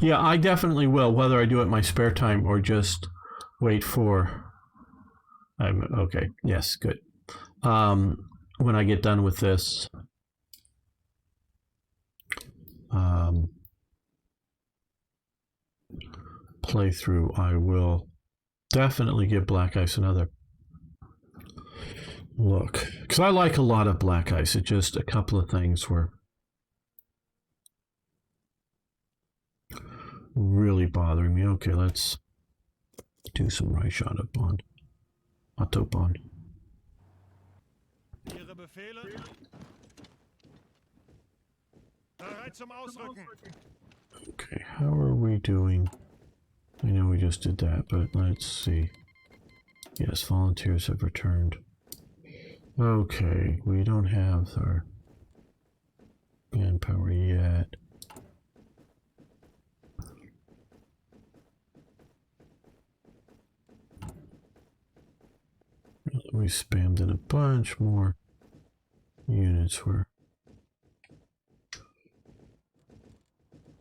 S1: Yeah, I definitely will, whether I do it in my spare time or just wait for... okay, yes, good. When I get done with this, playthrough, I will definitely give Black Ice another look, because I like a lot of Black Ice. It's just a couple of things were really bothering me. Okay, let's do some Reich Autobahn.
S2: Ihre Befehle? Bereit zum Ausrücken.
S1: Okay, how are we doing? I know we just did that, but let's see. Yes, volunteers have returned. Okay, we don't have our manpower yet. We spammed in a bunch more units. We're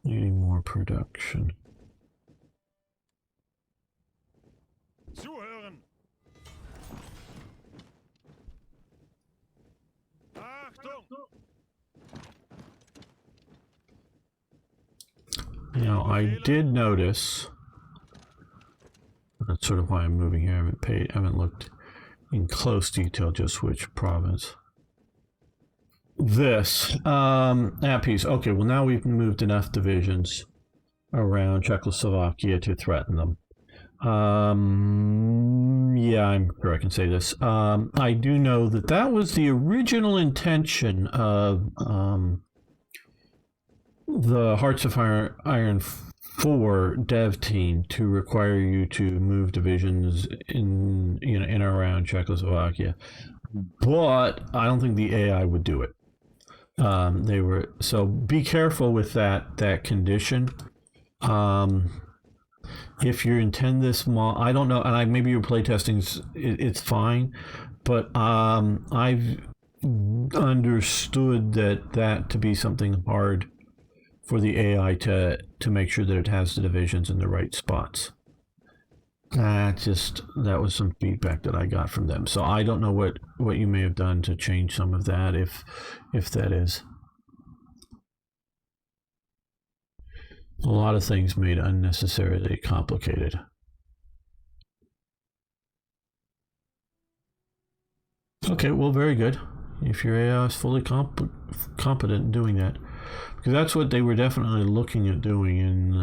S1: needing more production.
S2: Zuhören. Achtung.
S1: Now, I did notice, that's sort of why I'm moving here. I haven't looked in close detail just which province. This that piece. Okay, well now we've moved enough divisions around Czechoslovakia to threaten them. Yeah, I'm sure I can say this. I do know that that was the original intention of the Hearts of Iron 4 dev team, to require you to move divisions in and around Czechoslovakia, but I don't think the AI would do it. They were, so be careful with that condition. If you intend this I don't know, and maybe your playtesting's it's fine, but I've understood that to be something hard for the AI to make sure that it has the divisions in the right spots. That was some feedback that I got from them. So I don't know what you may have done to change some of that, if that is. A lot of things made unnecessarily complicated. Okay, well, very good. If your AI is fully competent in doing that, because that's what they were definitely looking at doing. And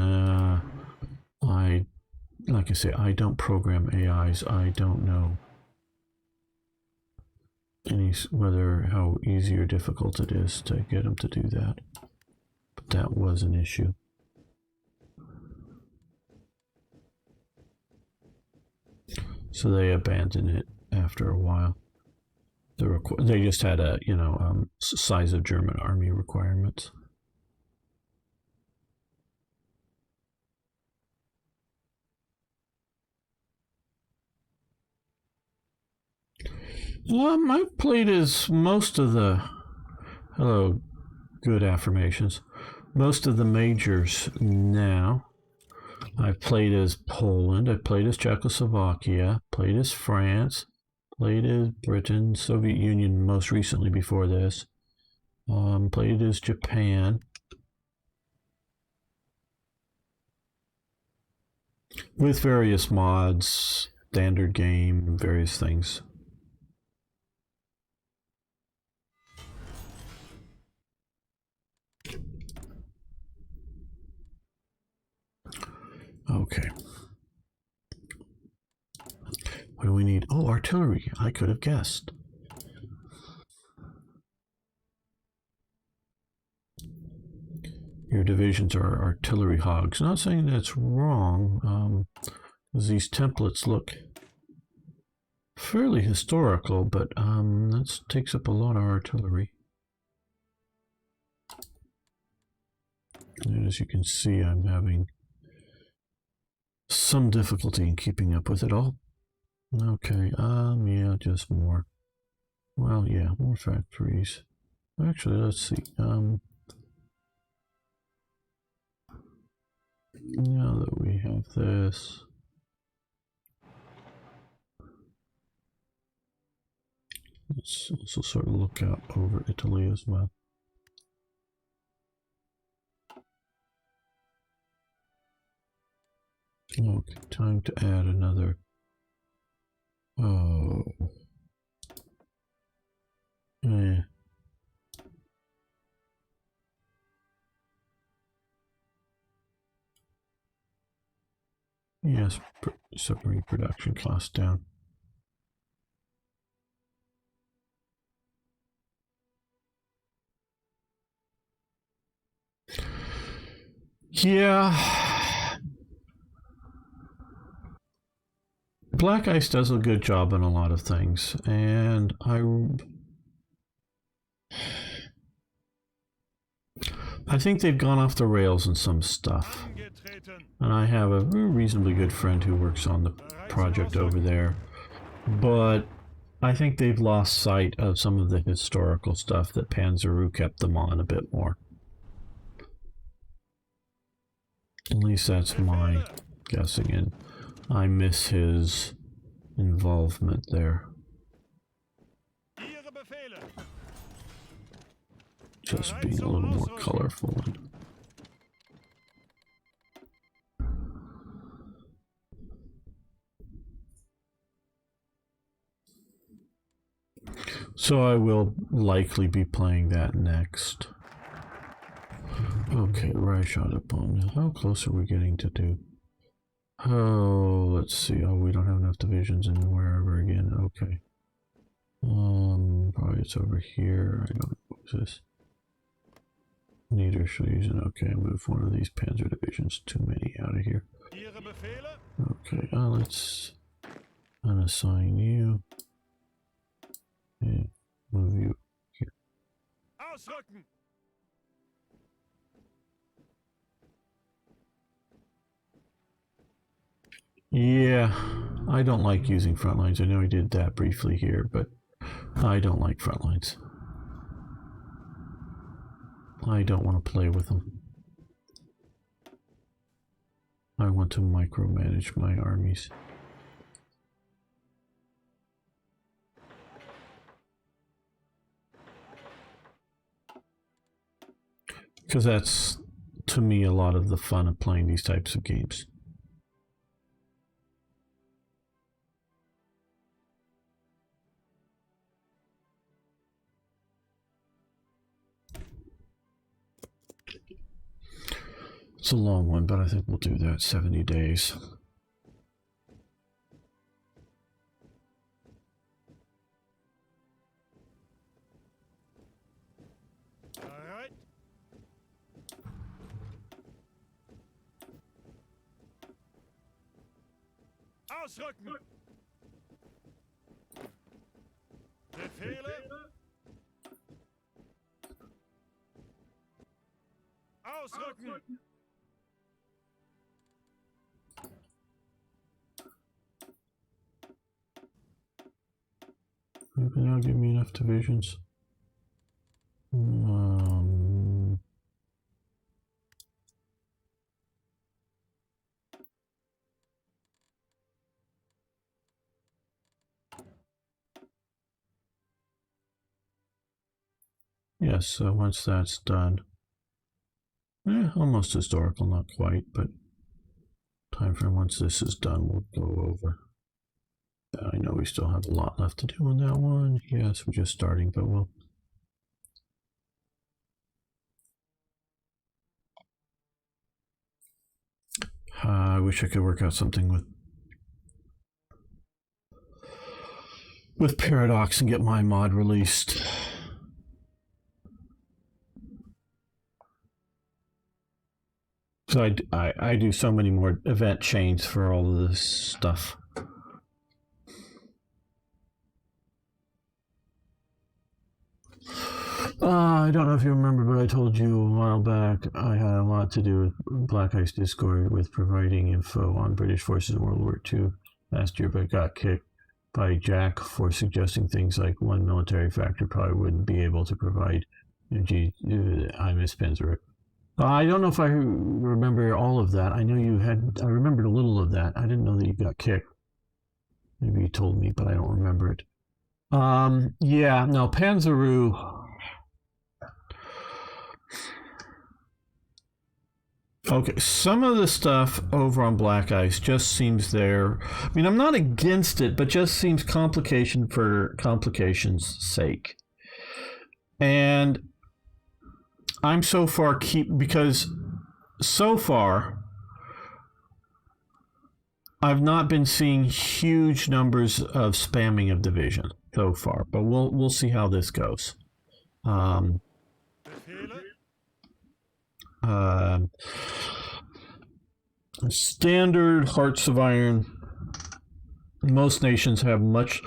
S1: like I say, I don't program AIs. I don't know how easy or difficult it is to get them to do that. But that was an issue. So they abandoned it after a while. They just had a size of German army requirements. I've played as most of the good affirmations. Most of the majors now. I've played as Poland. I've played as Czechoslovakia. Played as France. Played as Britain, Soviet Union most recently before this. Played as Japan. With various mods, standard game, various things. Okay. What do we need? Oh, artillery. I could have guessed. Your divisions are artillery hogs. Not saying that's wrong, because these templates look fairly historical, but that takes up a lot of artillery. And as you can see, I'm having some difficulty in keeping up with it all. Okay, yeah, just more. Well, yeah, more factories. Actually, let's see. Now that we have this, let's also sort of look out over Italy as well. Okay, time to add another. Oh. Eh. Yes, submarine production cost down. Yeah. Black Ice does a good job on a lot of things, and I think they've gone off the rails in some stuff. And I have a reasonably good friend who works on the project over there. But I think they've lost sight of some of the historical stuff that Panzeru kept them on a bit more. At least that's my guessing, and I miss his involvement there. Just being a little more colorful. So I will likely be playing that next. Okay, right shot upon. How close are we getting to do? Oh, let's see. Oh, we don't have enough divisions anywhere ever again. Okay. Probably it's over here. I don't know. What's this? Neither shall use it. Okay, move one of these panzer divisions. Too many out of here. Okay, let's unassign you. And move you here. Yeah, I don't like using front lines. I know I did that briefly here, but I don't like front lines. I don't want to play with them. I want to micromanage my armies. Because that's, to me, a lot of the fun of playing these types of games. It's a long one, but I think we'll do that. 70 days.
S2: Alright. Ausrücken! Befehle! Ausrücken!
S1: Maybe that'll give me enough divisions. Yes, so once that's done, almost historical, not quite, but time frame once this is done, we'll go over. I know we still have a lot left to do on that one. Yes, we're just starting, but we'll. I wish I could work out something with Paradox and get my mod released. So I do so many more event chains for all of this stuff. I don't know if you remember, but I told you a while back I had a lot to do with Black Ice Discord with providing info on British forces in World War II last year, but got kicked by Jack for suggesting things like one military factor probably wouldn't be able to provide. I miss Panzer. I don't know if I remember all of that. I know you had. I remembered a little of that. I didn't know that you got kicked. Maybe you told me, but I don't remember it. Yeah, no, Panzeru. Okay, some of the stuff over on Black Ice just seems there. I mean, I'm not against it, but just seems complication for complication's sake. And I'm so far because so far I've not been seeing huge numbers of spamming of division so far, but we'll see how this goes. Standard Hearts of Iron. Most nations have much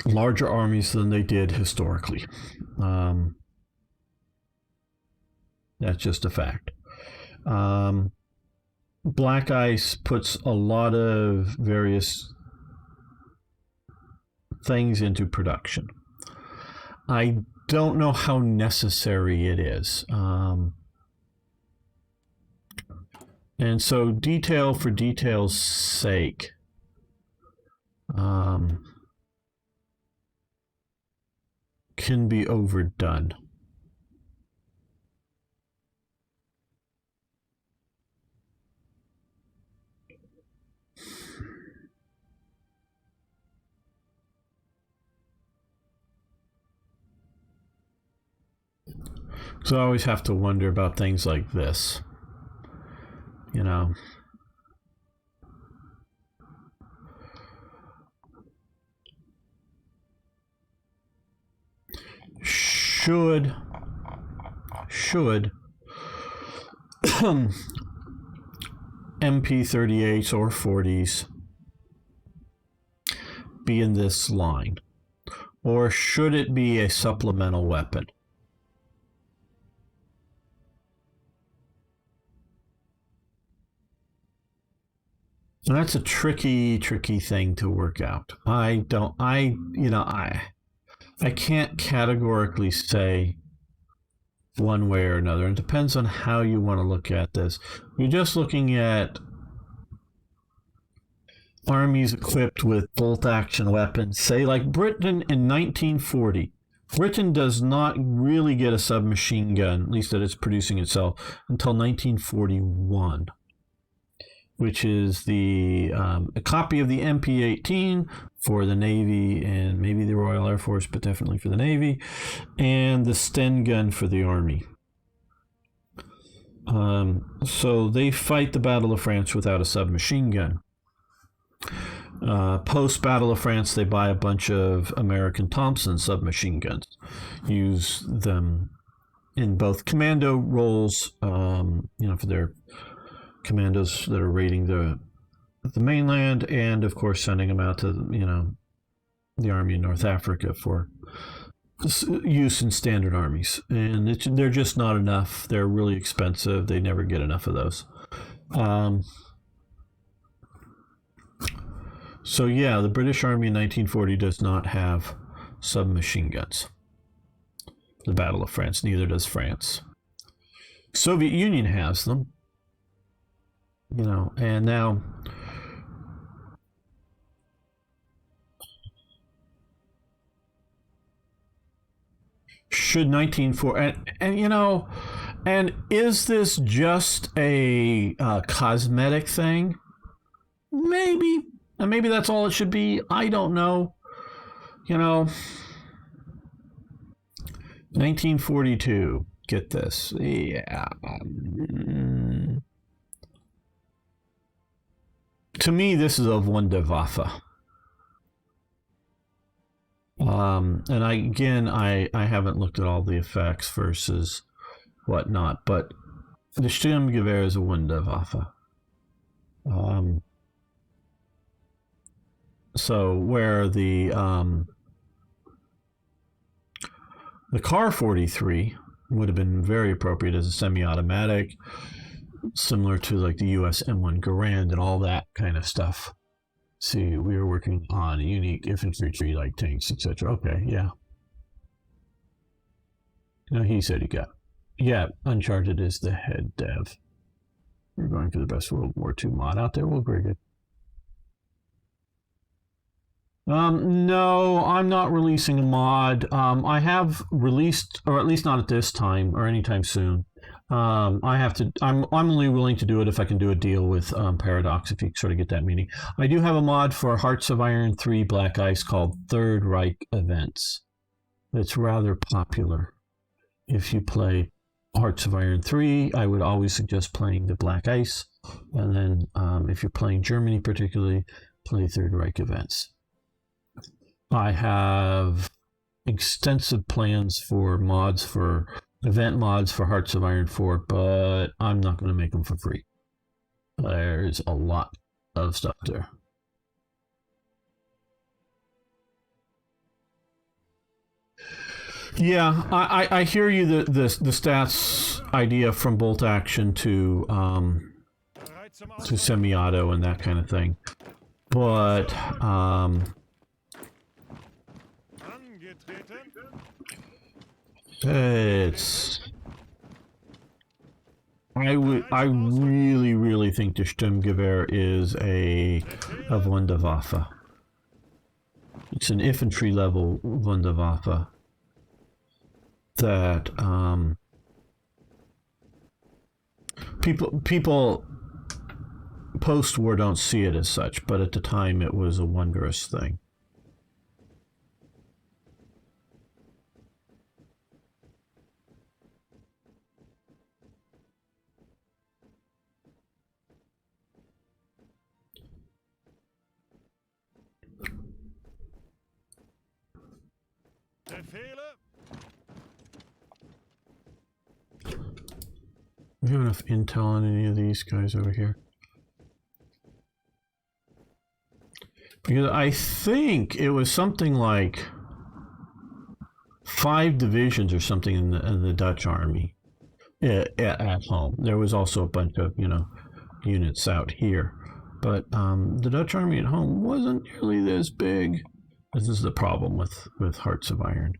S1: larger armies than they did historically. That's just a fact. Black Ice puts a lot of various things into production. I don't know how necessary it is. And so detail for detail's sake, can be overdone. So I always have to wonder about things like this. You know. Should MP38s or 40s be in this line? Or should it be a supplemental weapon? And that's a tricky thing to work out. I can't categorically say one way or another. It depends on how you want to look at this. You're just looking at armies equipped with bolt-action weapons. Say like Britain in 1940. Britain does not really get a submachine gun, at least that it's producing itself, until 1941. Which is a copy of the MP-18 for the Navy and maybe the Royal Air Force, but definitely for the Navy, and the Sten gun for the Army. So they fight the Battle of France without a submachine gun. Post-Battle of France, they buy a bunch of American Thompson submachine guns, use them in both commando roles, for their commandos that are raiding the mainland, and of course sending them out to the army in North Africa for use in standard armies. And they're just not enough. They're really expensive. They never get enough of those. So yeah, the British Army in 1940 does not have submachine guns. The Battle of France, neither does France. Soviet Union has them. And now should 1940 and is this just a cosmetic thing? Maybe, and maybe that's all it should be. I don't know. 1942. Get this. Yeah. To me, this is a Wunderwaffe. And I haven't looked at all the effects versus whatnot, but the Sturmgewehr is a Wunderwaffe. So where the Car 43 would have been very appropriate as a semi-automatic, similar to like the US M1 Garand and all that kind of stuff. See, we were working on unique infantry like tanks, etc. Okay, yeah. No, he said he got. Yeah, Uncharted is the head dev. We're going for the best World War II mod out there. Well, very good. No, I'm not releasing a mod. I have released, or at least not at this time or anytime soon, I have to. I'm only willing to do it if I can do a deal with Paradox. If you sort of get that meaning, I do have a mod for Hearts of Iron 3 Black Ice called Third Reich Events. It's rather popular. If you play Hearts of Iron 3, I would always suggest playing the Black Ice, and then if you're playing Germany particularly, play Third Reich Events. I have extensive plans for mods for event mods for Hearts of Iron 4, but I'm not going to make them for free. There's a lot of stuff there. Yeah, I hear you. The stats idea from bolt action to semi-auto and that kind of thing, but it's. I really think the Sturmgewehr is a Wunderwaffe. It's an infantry level Wunderwaffe that people post-war don't see it as such, but at the time it was a wondrous thing. We have enough intel on any of these guys over here. Because I think it was something like 5 divisions or something in the Dutch army at home. There was also a bunch of, units out here. But the Dutch army at home wasn't nearly this big. This is the problem with Hearts of Iron.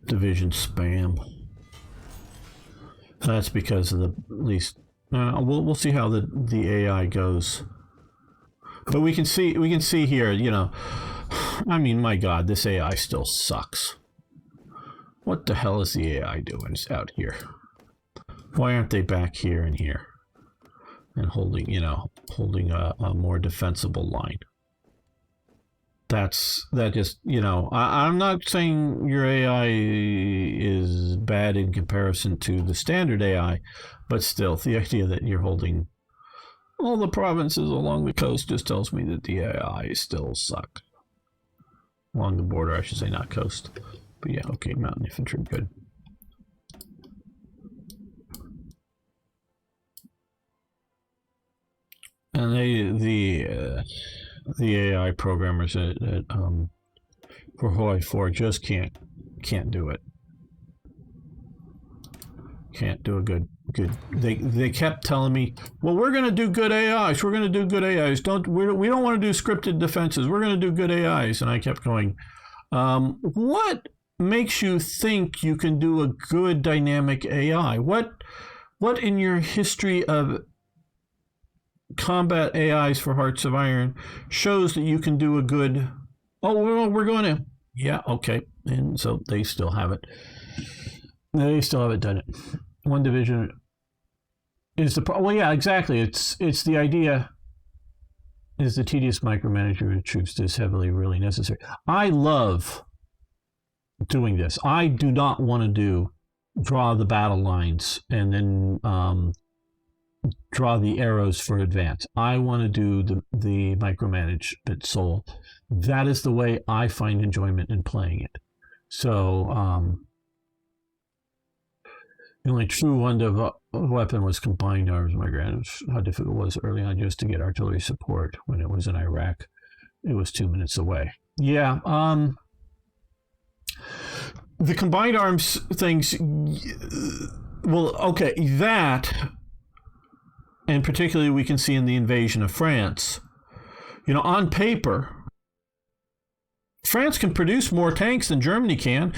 S1: Division spam. That's because of the least. We'll see how the AI goes. But we can see here. I mean, my God, this AI still sucks. What the hell is the AI doing out here? Why aren't they back here and here and holding a more defensible line? I'm not saying your AI is bad in comparison to the standard AI, but still, the idea that you're holding all the provinces along the coast just tells me that the AI still suck. Along the border, I should say, not coast. But yeah, okay, mountain infantry, good. And the AI programmers for Hawaii 4 just can't do it. Can't do a good. They kept telling me, well, we're going to do good AIs. We're going to do good AIs. We don't want to do scripted defenses. We're going to do good AIs. And I kept going, what makes you think you can do a good dynamic AI? What in your history of combat AIs for Hearts of Iron shows that you can do a good, we're going to, yeah, okay. And so they still haven't done it. One division is the problem. Well, yeah, exactly. It's the idea is the tedious micromanagement of troops is heavily really necessary. I love doing this. I do not want to draw the battle lines and then draw the arrows for advance. I want to do the micromanagement soul. That is the way I find enjoyment in playing it. So the only true wonder weapon was combined arms. My grand, how difficult it was early on just to get artillery support when it was in Iraq. It was 2 minutes away. Yeah. The combined arms things. Well, okay, that. And particularly we can see in the invasion of France, on paper, France can produce more tanks than Germany can.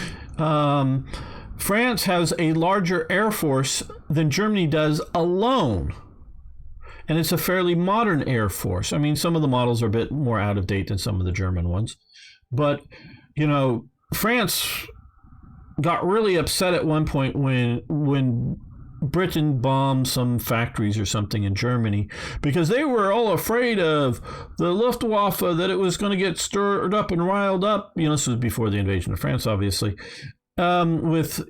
S1: France has a larger air force than Germany does alone. And it's a fairly modern air force. I mean, some of the models are a bit more out of date than some of the German ones. But, France got really upset at one point when Britain bombed some factories or something in Germany because they were all afraid of the Luftwaffe, that it was going to get stirred up and riled up. This was before the invasion of France, obviously, with,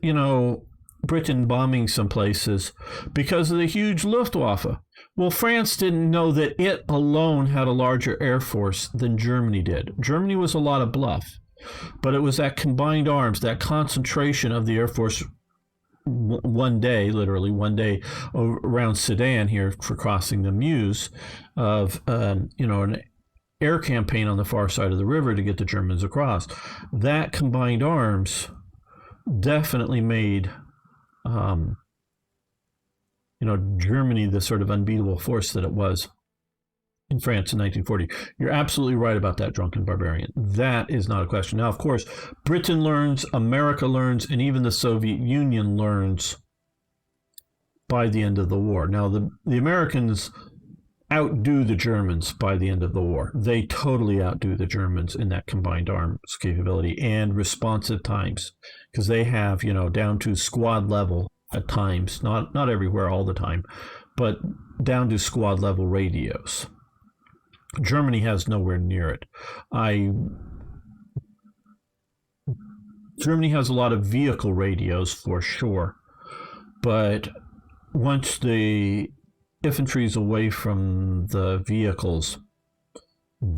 S1: Britain bombing some places because of the huge Luftwaffe. Well, France didn't know that it alone had a larger air force than Germany did. Germany was a lot of bluff, but it was that combined arms, that concentration of the Air Force literally one day around Sedan here for crossing the Meuse of, an air campaign on the far side of the river to get the Germans across. That combined arms definitely made Germany the sort of unbeatable force that it was in France in 1940. You're absolutely right about that, drunken barbarian. That is not a question. Now, of course, Britain learns, America learns, and even the Soviet Union learns by the end of the war. Now, the Americans outdo the Germans by the end of the war. They totally outdo the Germans in that combined arms capability and responsive times, because they have, down to squad level at times, not everywhere all the time, but down to squad level radios. Germany has nowhere near it. Germany has a lot of vehicle radios for sure, but once the infantry is away from the vehicles,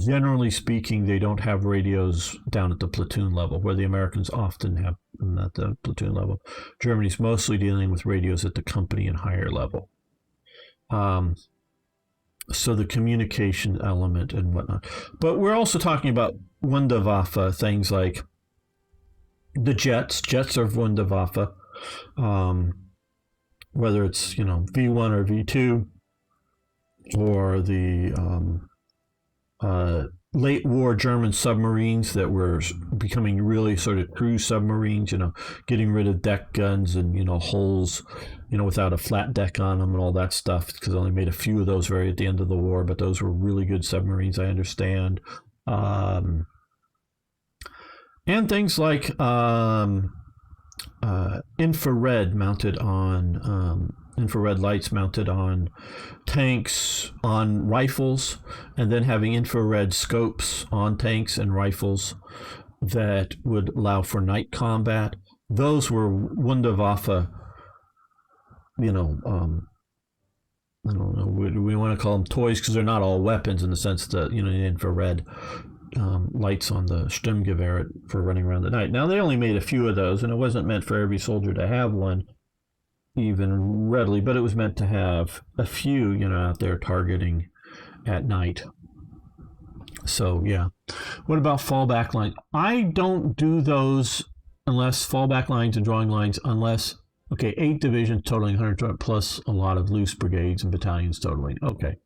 S1: generally speaking, they don't have radios down at the platoon level, where the Americans often have them at the platoon level. Germany's mostly dealing with radios at the company and higher level. So the communication element and whatnot. But we're also talking about Wunderwaffe, things like the jets. Jets are Wunderwaffe. Whether it's, V1 or V2, or the late war German submarines that were becoming really sort of cruise submarines, getting rid of deck guns and, holes, without a flat deck on them and all that stuff, because they only made a few of those right at the end of the war, but those were really good submarines, I understand. And things like infrared lights mounted on tanks, on rifles, and then having infrared scopes on tanks and rifles that would allow for night combat. Those were Wunderwaffe, I don't know, we want to call them toys, because they're not all weapons in the sense that, the infrared lights on the Sturmgewehr for running around the night. Now, they only made a few of those, and it wasn't meant for every soldier to have one even readily, but it was meant to have a few, out there targeting at night. So, yeah. What about fallback line? I don't do those unless fallback lines and drawing lines, unless, 8 divisions totaling 100 plus a lot of loose brigades and battalions totaling. Okay.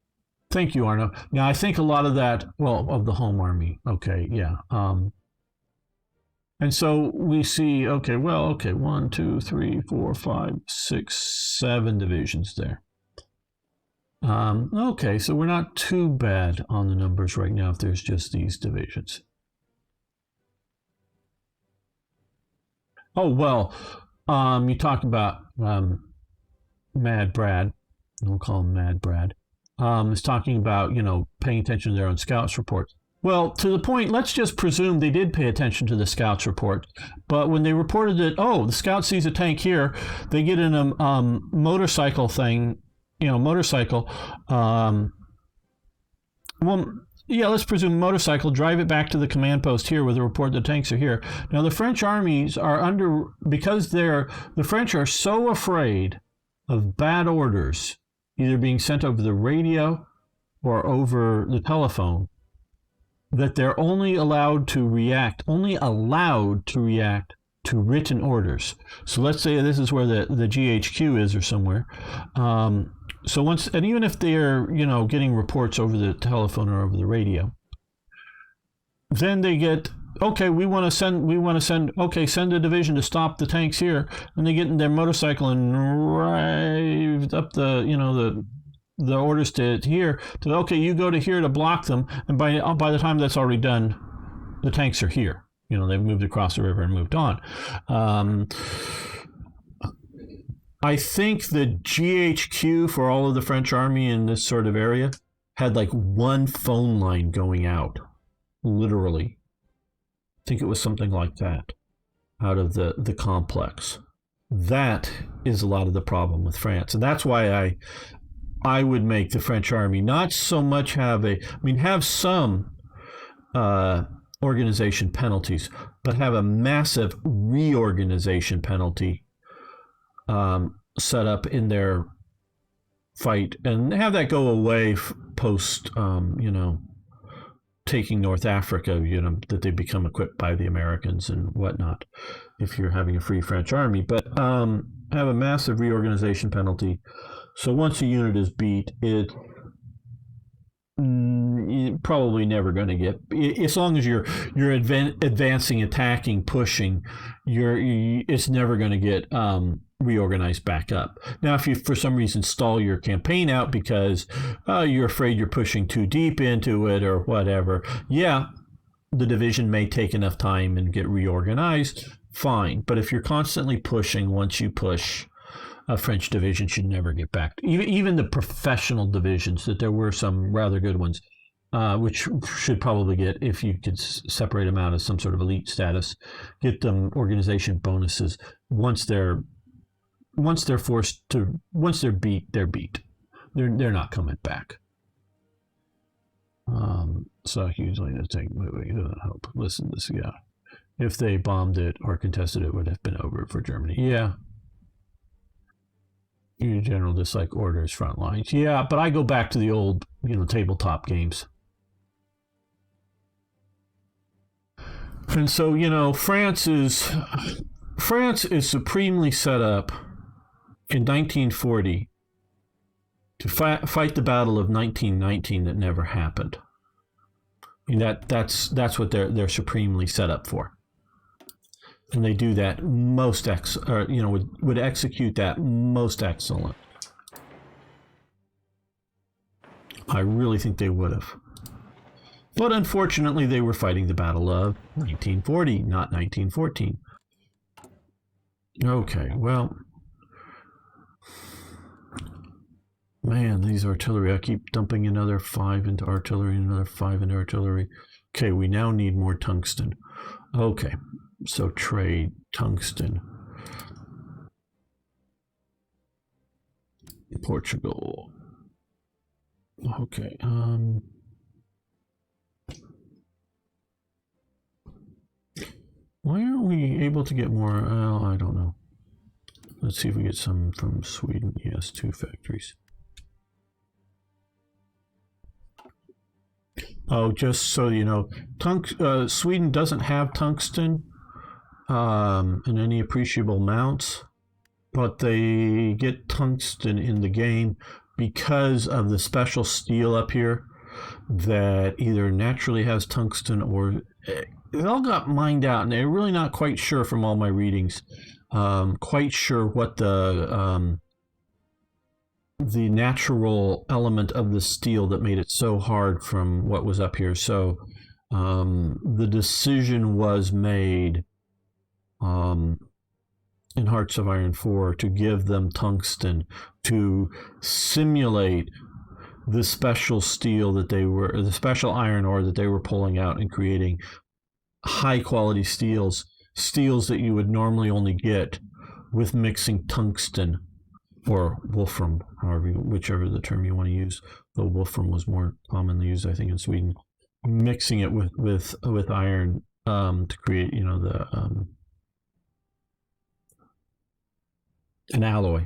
S1: Thank you, Arno. Now, I think a lot of that, of the home army. Okay, yeah. And so we see, 1, 2, 3, 4, 5, 6, 7 divisions there. So we're not too bad on the numbers right now if there's just these divisions. You talk about Mad Brad. We'll call him Mad Brad. Is talking about, paying attention to their own scouts reports. Well, to the point, let's just presume they did pay attention to the scouts report. But when they reported that, the scout sees a tank here, they get in a motorcycle thing, motorcycle. Let's presume motorcycle, drive it back to the command post here with a report the tanks are here. Now, the French armies are because the French are so afraid of bad orders, either being sent over the radio or over the telephone, that they're only allowed to react to written orders. So let's say this is where the GHQ is or somewhere. Even if they're, getting reports over the telephone or over the radio, then they get, send a division to stop the tanks here. And they get in their motorcycle and drive up the orders to here, you go to here to block them, and by the time that's already done, the tanks are here. they've moved across the river and moved on. I think the GHQ for all of the French army in this sort of area had like one phone line going out, literally. I think it was something like that out of the complex. That is a lot of the problem with France. And that's why I would make the French army not so much have some organization penalties, but have a massive reorganization penalty set up in their fight, and have that go away post, taking North Africa, that they become equipped by the Americans and whatnot, if you're having a free French army. But have a massive reorganization penalty. So once a unit is beat, you're probably never going to get, as long as you're advancing, attacking, pushing, it's never going to get reorganized back up. Now, if you for some reason stall your campaign out because you're afraid you're pushing too deep into it or whatever, the division may take enough time and get reorganized, fine. But if you're constantly pushing, once you push, a French division should never get back. Even the professional divisions, that there were some rather good ones, which should probably get, if you could separate them out as some sort of elite status, get them organization bonuses. Once they're beat, they're beat. They're not coming back. So usually the take moving. Hope. Listen, this if they bombed it or contested it, would have been over for Germany. Yeah. In general, dislike orders, front lines. Yeah, but I go back to the old, tabletop games. And so, France is supremely set up in 1940 to fight the Battle of 1919 that never happened. That's what they're supremely set up for. And they do that would execute that most excellent. I really think they would have. But unfortunately, they were fighting the Battle of 1940, not 1914. Okay, well, man, these artillery, I keep dumping another 5 into artillery, another 5 into artillery. Okay, we now need more tungsten. Okay. So trade tungsten. Portugal. Okay. Why aren't we able to get more? I don't know. Let's see if we get some from Sweden. Yes, 2 factories. Oh, just so you know, Sweden doesn't have tungsten in any appreciable amounts, but they get tungsten in the game because of the special steel up here that either naturally has tungsten or it all got mined out, and they're really not quite sure from all my readings, quite sure what the natural element of the steel that made it so hard from what was up here. So the decision was made in Hearts of Iron 4 to give them tungsten to simulate the special steel that the special iron ore that they were pulling out and creating high quality steels that you would normally only get with mixing tungsten or wolfram, whichever the term you want to use, though wolfram was more commonly used, I think, in Sweden. Mixing it with iron to create, an alloy.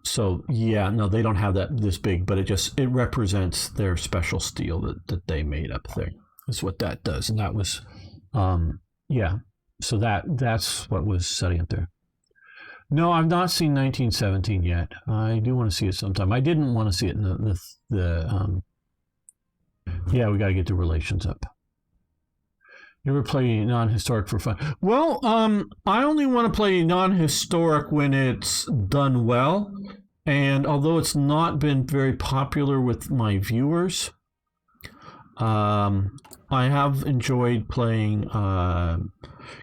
S1: So yeah, no, they don't have that this big, but it represents their special steel that they made up there. That's what that does, and that was, So that's what was setting up there. No, I've not seen 1917 yet. I do want to see it sometime. I didn't want to see it in the we got to get the relations up. You ever play non-historic for fun? Well, I only want to play non-historic when it's done well. And although it's not been very popular with my viewers, I have enjoyed playing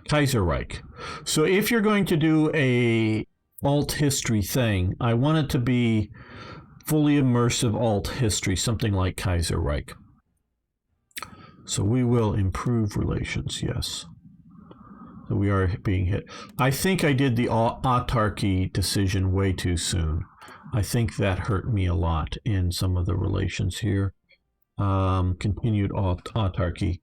S1: Kaiserreich. So if you're going to do a alt history thing, I want it to be fully immersive alt history, something like Kaiserreich. So we will improve relations, yes. So we are being hit. I think I did the autarky decision way too soon. I think that hurt me a lot in some of the relations here. Continued autarky.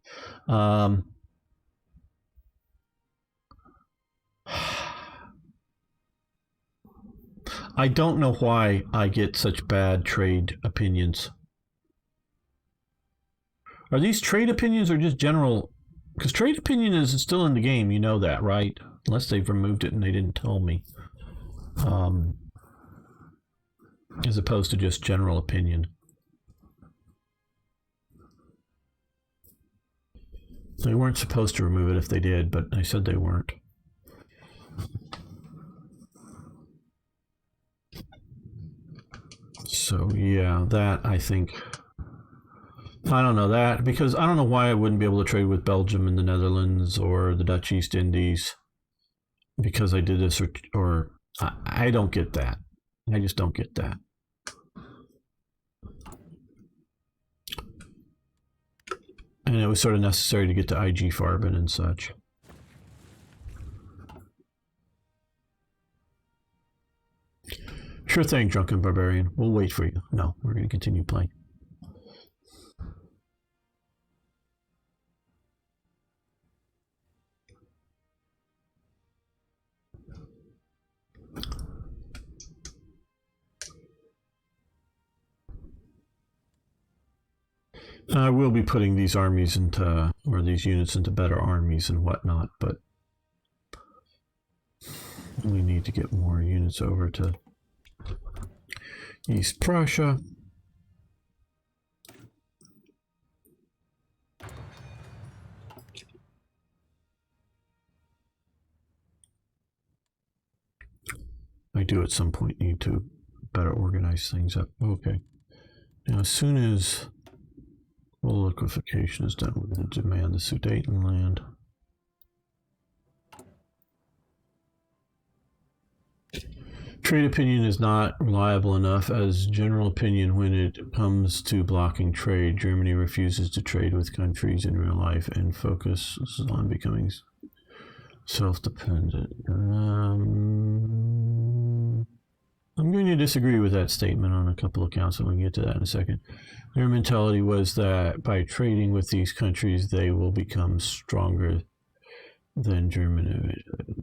S1: I don't know why I get such bad trade opinions. Are these trade opinions or just general? Because trade opinion is still in the game, you know that, right? Unless they've removed it and they didn't tell me. As opposed to just general opinion. They weren't supposed to remove it if they did, but they said they weren't. So, yeah, that I think... I don't know that, because I don't know why I wouldn't be able to trade with Belgium and the Netherlands or the Dutch East Indies because I did this, or I don't get that. I just don't get that. And it was sort of necessary to get to IG Farben and such. Sure thing, Drunken Barbarian. We'll wait for you. No, we're going to continue playing. I will be putting these armies into, or these units into better armies and whatnot, but we need to get more units over to East Prussia. I do at some point need to better organize things up. Okay. Now, as soon as full liquefaction is done, we're going to demand the Sudetenland. Trade opinion is not reliable enough as general opinion when it comes to blocking trade. Germany refuses to trade with countries in real life and focuses on becoming self-dependent. I'm going to disagree with that statement on a couple of counts, and we'll get to that in a second. Their mentality was that by trading with these countries, they will become stronger than Germany.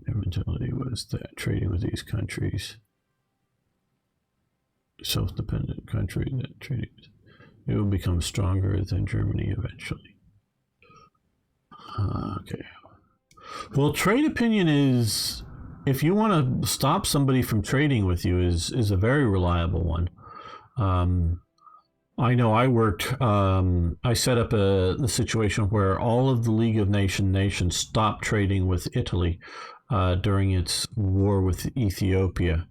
S1: Their mentality was that trading with these countries, self-dependent country, that trading, it will become stronger than Germany eventually. Okay. Well, trade opinion is, if you want to stop somebody from trading with you, is a very reliable one. I know I worked, I set up the situation where all of the League of Nations stopped trading with Italy during its war with Ethiopia.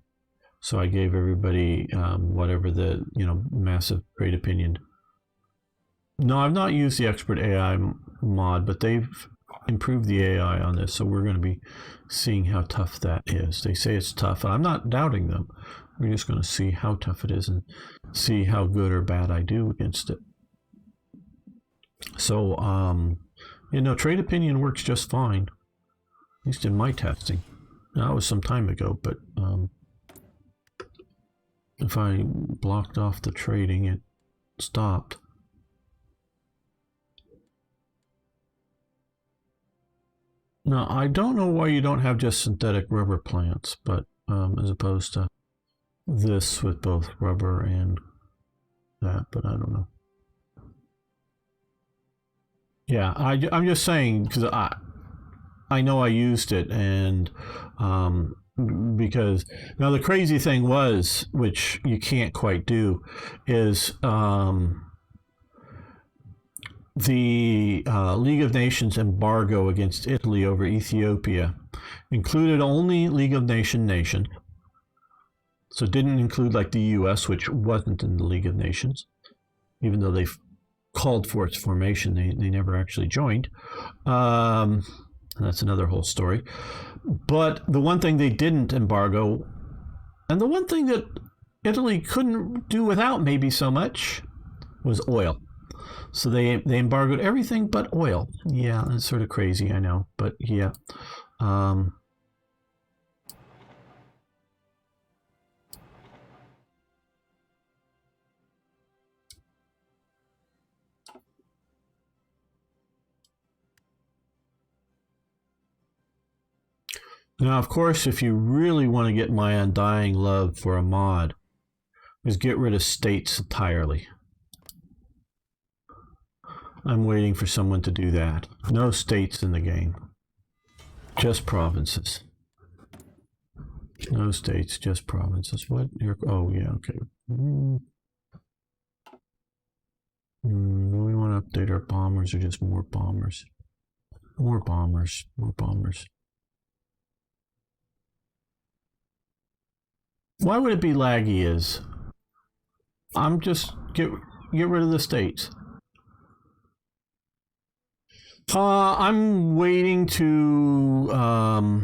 S1: So I gave everybody whatever the, massive trade opinion. No, I've not used the expert AI mod, but they've improved the AI on this, so we're going to be seeing how tough that is. They say it's tough, and I'm not doubting them. We're just going to see how tough it is and see how good or bad I do against it. So, trade opinion works just fine, at least in my testing. Now, that was some time ago, but if I blocked off the trading, it stopped. Now, I don't know why you don't have just synthetic rubber plants, but as opposed to this with both rubber and that, but I don't know. Yeah, I'm just saying because I know I used it, and because now the crazy thing was, which you can't quite do, is the League of Nations embargo against Italy over Ethiopia included only League of Nation. So it didn't include like the US, which wasn't in the League of Nations, even though they called for its formation. They never actually joined. That's another whole story. But the one thing they didn't embargo, and the one thing that Italy couldn't do without maybe so much, was oil. So they embargoed everything but oil. Yeah, that's sort of crazy, I know, but yeah. Now, of course, if you really want to get my undying love for a mod, is get rid of states entirely. I'm waiting for someone to do that. No states in the game. Just provinces. No states, just provinces. What? Oh, yeah, okay. Do we want to update our bombers or just more bombers? More bombers. More bombers. Why would it be laggy is? I'm just get rid of the states. I'm waiting to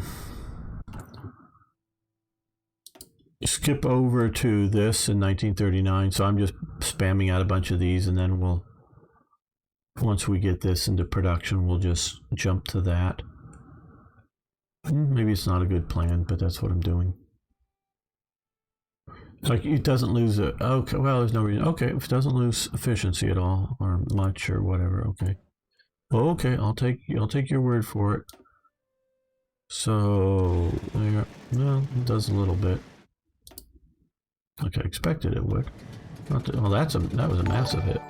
S1: skip over to this in 1939, so I'm just spamming out a bunch of these, and then once we get this into production, we'll just jump to that. Maybe it's not a good plan, but that's what I'm doing. Like, it doesn't lose a... Okay, well, there's no reason. Okay, if it doesn't lose efficiency at all, or much, or whatever, okay. Okay, I'll take your word for it. So, there... Well, it does a little bit. Like I expected it would. Well, that was a massive hit.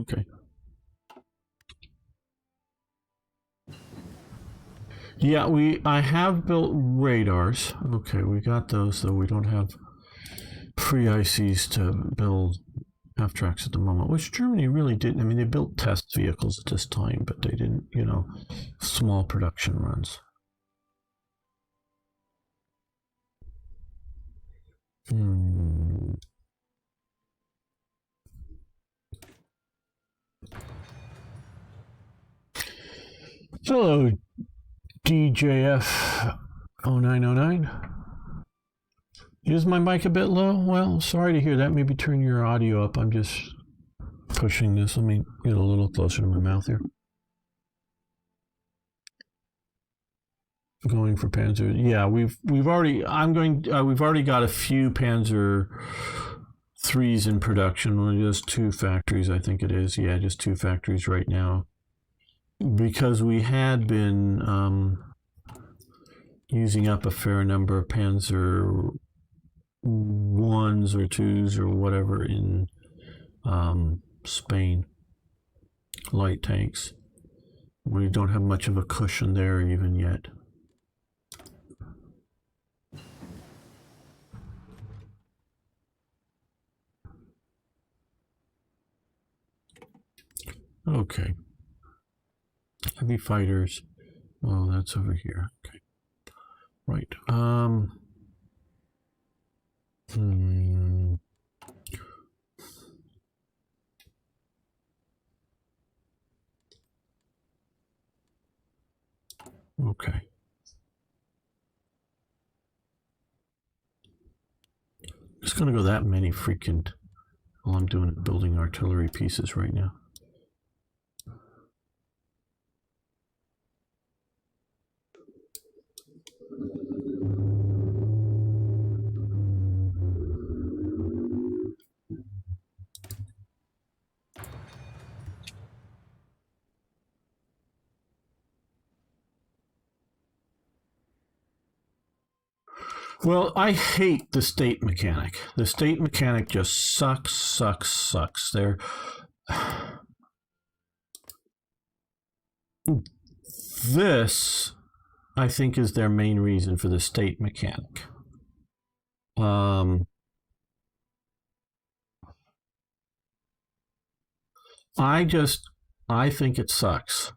S1: Okay. Yeah, I have built radars. Okay, we got those, though we don't have free ICs to build half-tracks at the moment, which Germany really didn't. I mean, they built test vehicles at this time, but they didn't, small production runs. Hello, DJF 0909. Is my mic a bit low? Well, sorry to hear that. Maybe turn your audio up. I'm just pushing this. Let me get a little closer to my mouth here. Going for Panzer. Yeah, we've already got a few Panzer 3s in production. Just 2 factories, I think it is. Yeah, just 2 factories right now. Because we had been using up a fair number of Panzer 1s or 2s or whatever in Spain, light tanks. We don't have much of a cushion there even yet. Okay. Heavy fighters. Oh, that's over here. Okay. Right. Okay. Just gonna go that many freaking. All I'm doing is building artillery pieces right now. Well, I hate the state mechanic. The state mechanic just sucks. This, I think, is their main reason for the state mechanic. I think it sucks.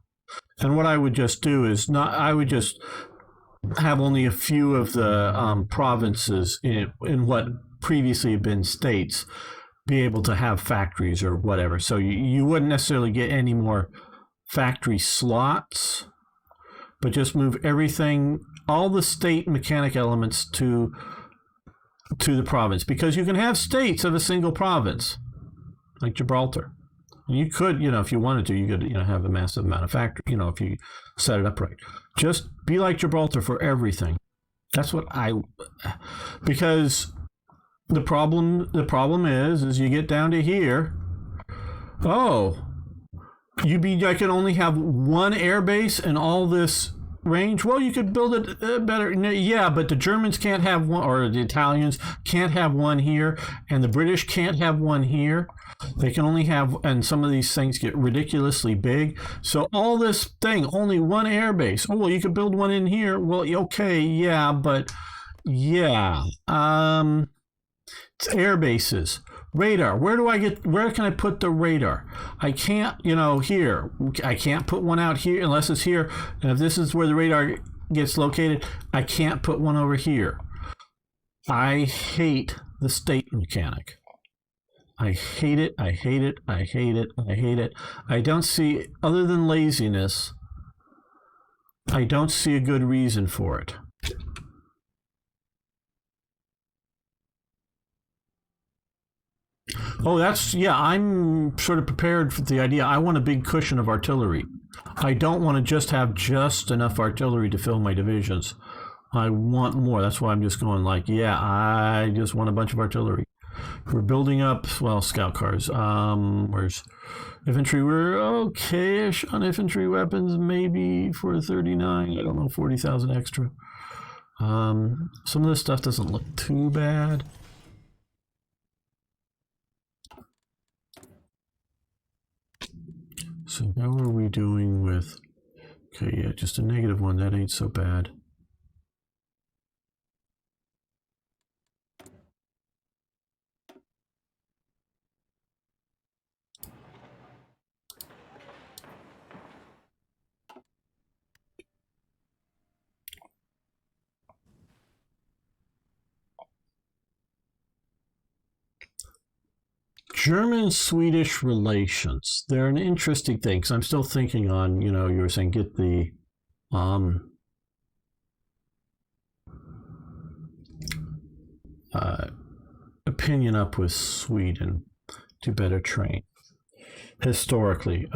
S1: And what I would just do is I would just have only a few of the provinces in what previously had been states be able to have factories or whatever. So you wouldn't necessarily get any more factory slots, but just move everything, all the state mechanic elements to the province, because you can have states of a single province, like Gibraltar. You could, if you wanted to, you could, have a massive amount of factory, if you set it up right. Just be like Gibraltar for everything. That's what because the problem is you get down to here. Oh, I can only have one air base and all this range. Well, you could build it better. Yeah, but the Germans can't have one, or the Italians can't have one here, and the British can't have one here. They can only have, and some of these things get ridiculously big. So all this thing, only one air base. Oh, well, you could build one in here. Well, okay, yeah, but yeah. It's air bases. Radar. Where can I put the radar? I can't, here. I can't put one out here unless it's here. And if this is where the radar gets located, I can't put one over here. I hate the state mechanic. I hate it. I hate it. I hate it. I hate it. I don't see, other than laziness, I don't see a good reason for it. Oh, I'm sort of prepared for the idea. I want a big cushion of artillery. I don't want to just have just enough artillery to fill my divisions. I want more. That's why I'm just going I just want a bunch of artillery. We're building up, scout cars. Where's infantry? We're okay-ish on infantry weapons, maybe for 39. I don't know, 40,000 extra. Some of this stuff doesn't look too bad. So how are we doing with, okay, yeah, just a -1, that ain't so bad. German-Swedish relations. They're an interesting thing, because I'm still thinking on, you were saying get the opinion up with Sweden to better train. Historically.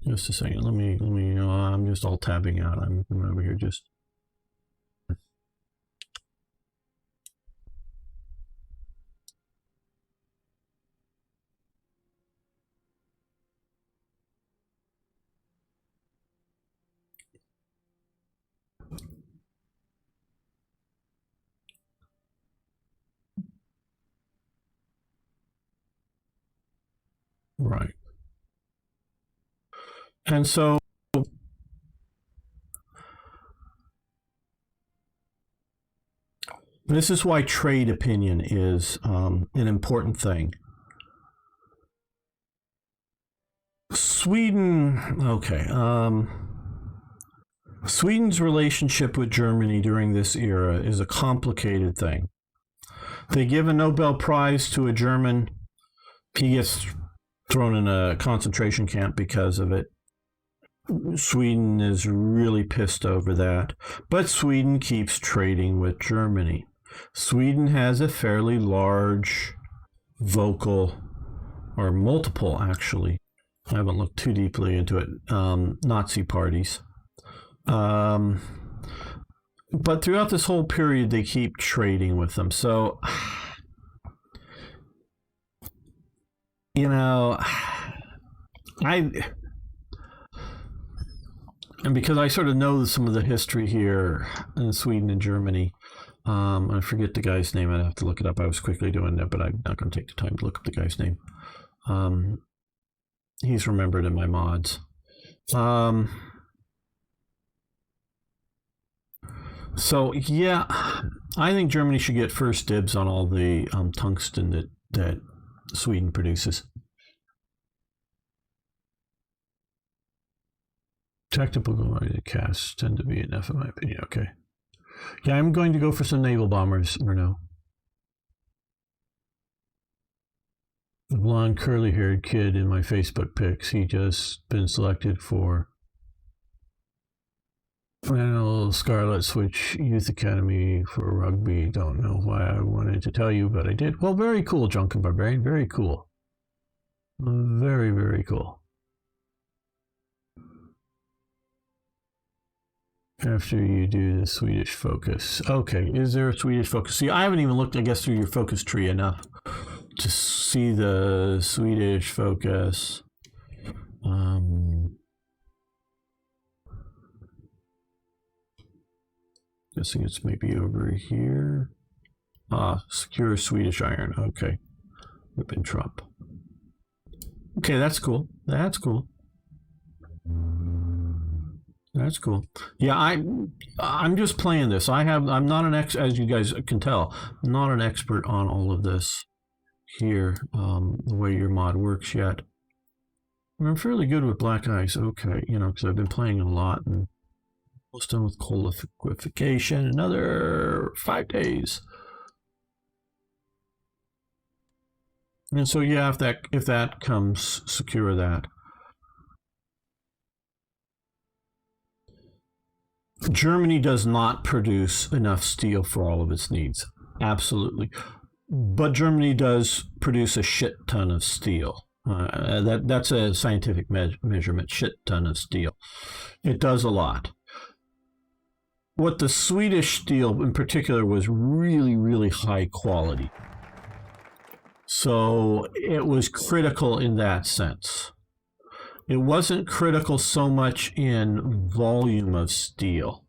S1: Just a second. Let me. I'm just all tabbing out. I'm over here just. Right. And so this is why trade opinion is an important thing. Sweden, okay. Sweden's relationship with Germany during this era is a complicated thing. They give a Nobel Prize to a German. He gets thrown in a concentration camp because of it. Sweden is really pissed over that, but Sweden keeps trading with Germany. Sweden has a fairly large vocal, or multiple actually, I haven't looked too deeply into it, Nazi parties. But throughout this whole period, they keep trading with them. So, and because I sort of know some of the history here in Sweden and Germany, I forget the guy's name. I'd have to look it up. I was quickly doing that, but I'm not going to take the time to look up the guy's name. He's remembered in my mods. So, yeah, I think Germany should get first dibs on all the tungsten that Sweden produces. Technical casts tend to be enough, in my opinion. Okay. Yeah, I'm going to go for some naval bombers, Renault. The blonde, curly-haired kid in my Facebook pics, he just been selected for Flannel Scarlet Switch Youth Academy for rugby. Don't know why I wanted to tell you, but I did. Well, very cool, Drunken Barbarian. Very cool. Very, very cool. After you do the Swedish focus. Okay, is there a Swedish focus? See, I haven't even looked, I guess, through your focus tree enough to see the Swedish focus. Guessing it's maybe over here. Secure Swedish iron. Okay. Ribbentrop. Okay, that's cool. That's cool. That's cool. Yeah, I'm just playing this. I'm not an as you guys can tell, I'm not an expert on all of this here, the way your mod works yet. I'm fairly good with black ice. Okay, you know, because I've been playing a lot and almost done with coal liquefaction. Another 5 days. And so yeah, if that comes, secure that. Germany does not produce enough steel for all of its needs. Absolutely. But Germany does produce a shit ton of steel. That's a scientific measurement, shit ton of steel. It does a lot. What the Swedish steel in particular was really, really high quality. So it was critical in that sense. It wasn't critical so much in volume of steel,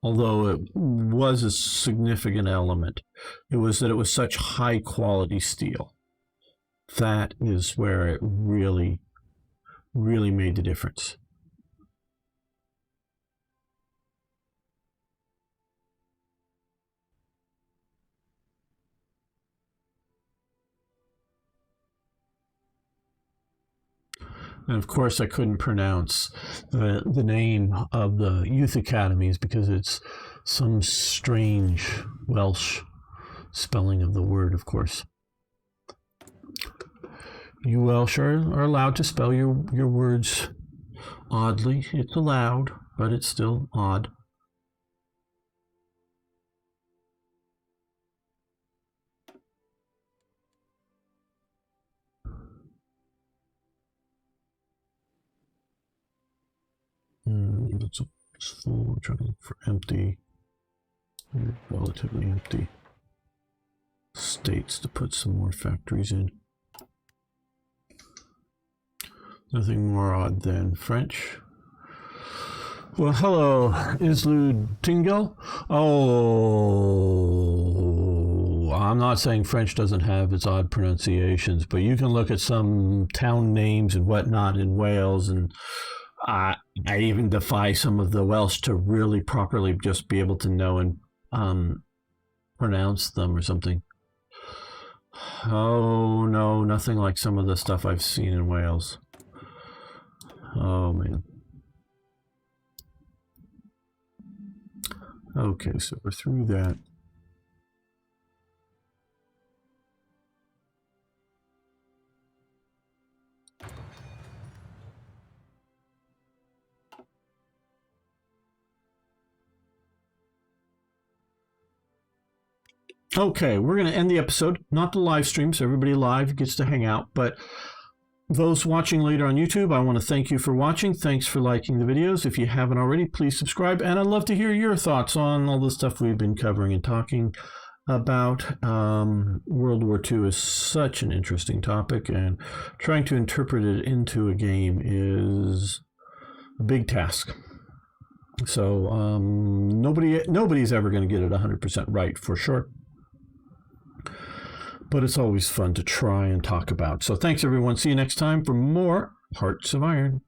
S1: although it was a significant element. It was that it was such high quality steel. That is where it really, really made the difference. And of course, I couldn't pronounce the name of the youth academies because it's some strange Welsh spelling of the word, of course. You Welsh are allowed to spell your words oddly. It's allowed, but it's still odd. It's full. I'm trying to look for empty, relatively empty states to put some more factories in. Nothing more odd than French. Well, hello, Islud Tingle. Oh, I'm not saying French doesn't have its odd pronunciations, but you can look at some town names and whatnot in Wales, and I even defy some of the Welsh to really properly just be able to know and pronounce them or something. Oh, no, nothing like some of the stuff I've seen in Wales. Oh, man. Okay, so we're through that. Okay, we're going to end the episode, not the live stream, so everybody live gets to hang out, but those watching later on YouTube, I want to thank you for watching. Thanks for liking the videos. If you haven't already, please subscribe, and I'd love to hear your thoughts on all the stuff we've been covering and talking about. World War II is such an interesting topic, and trying to interpret it into a game is a big task. So nobody's ever going to get it 100% right for sure. But it's always fun to try and talk about. So thanks, everyone. See you next time for more Hearts of Iron.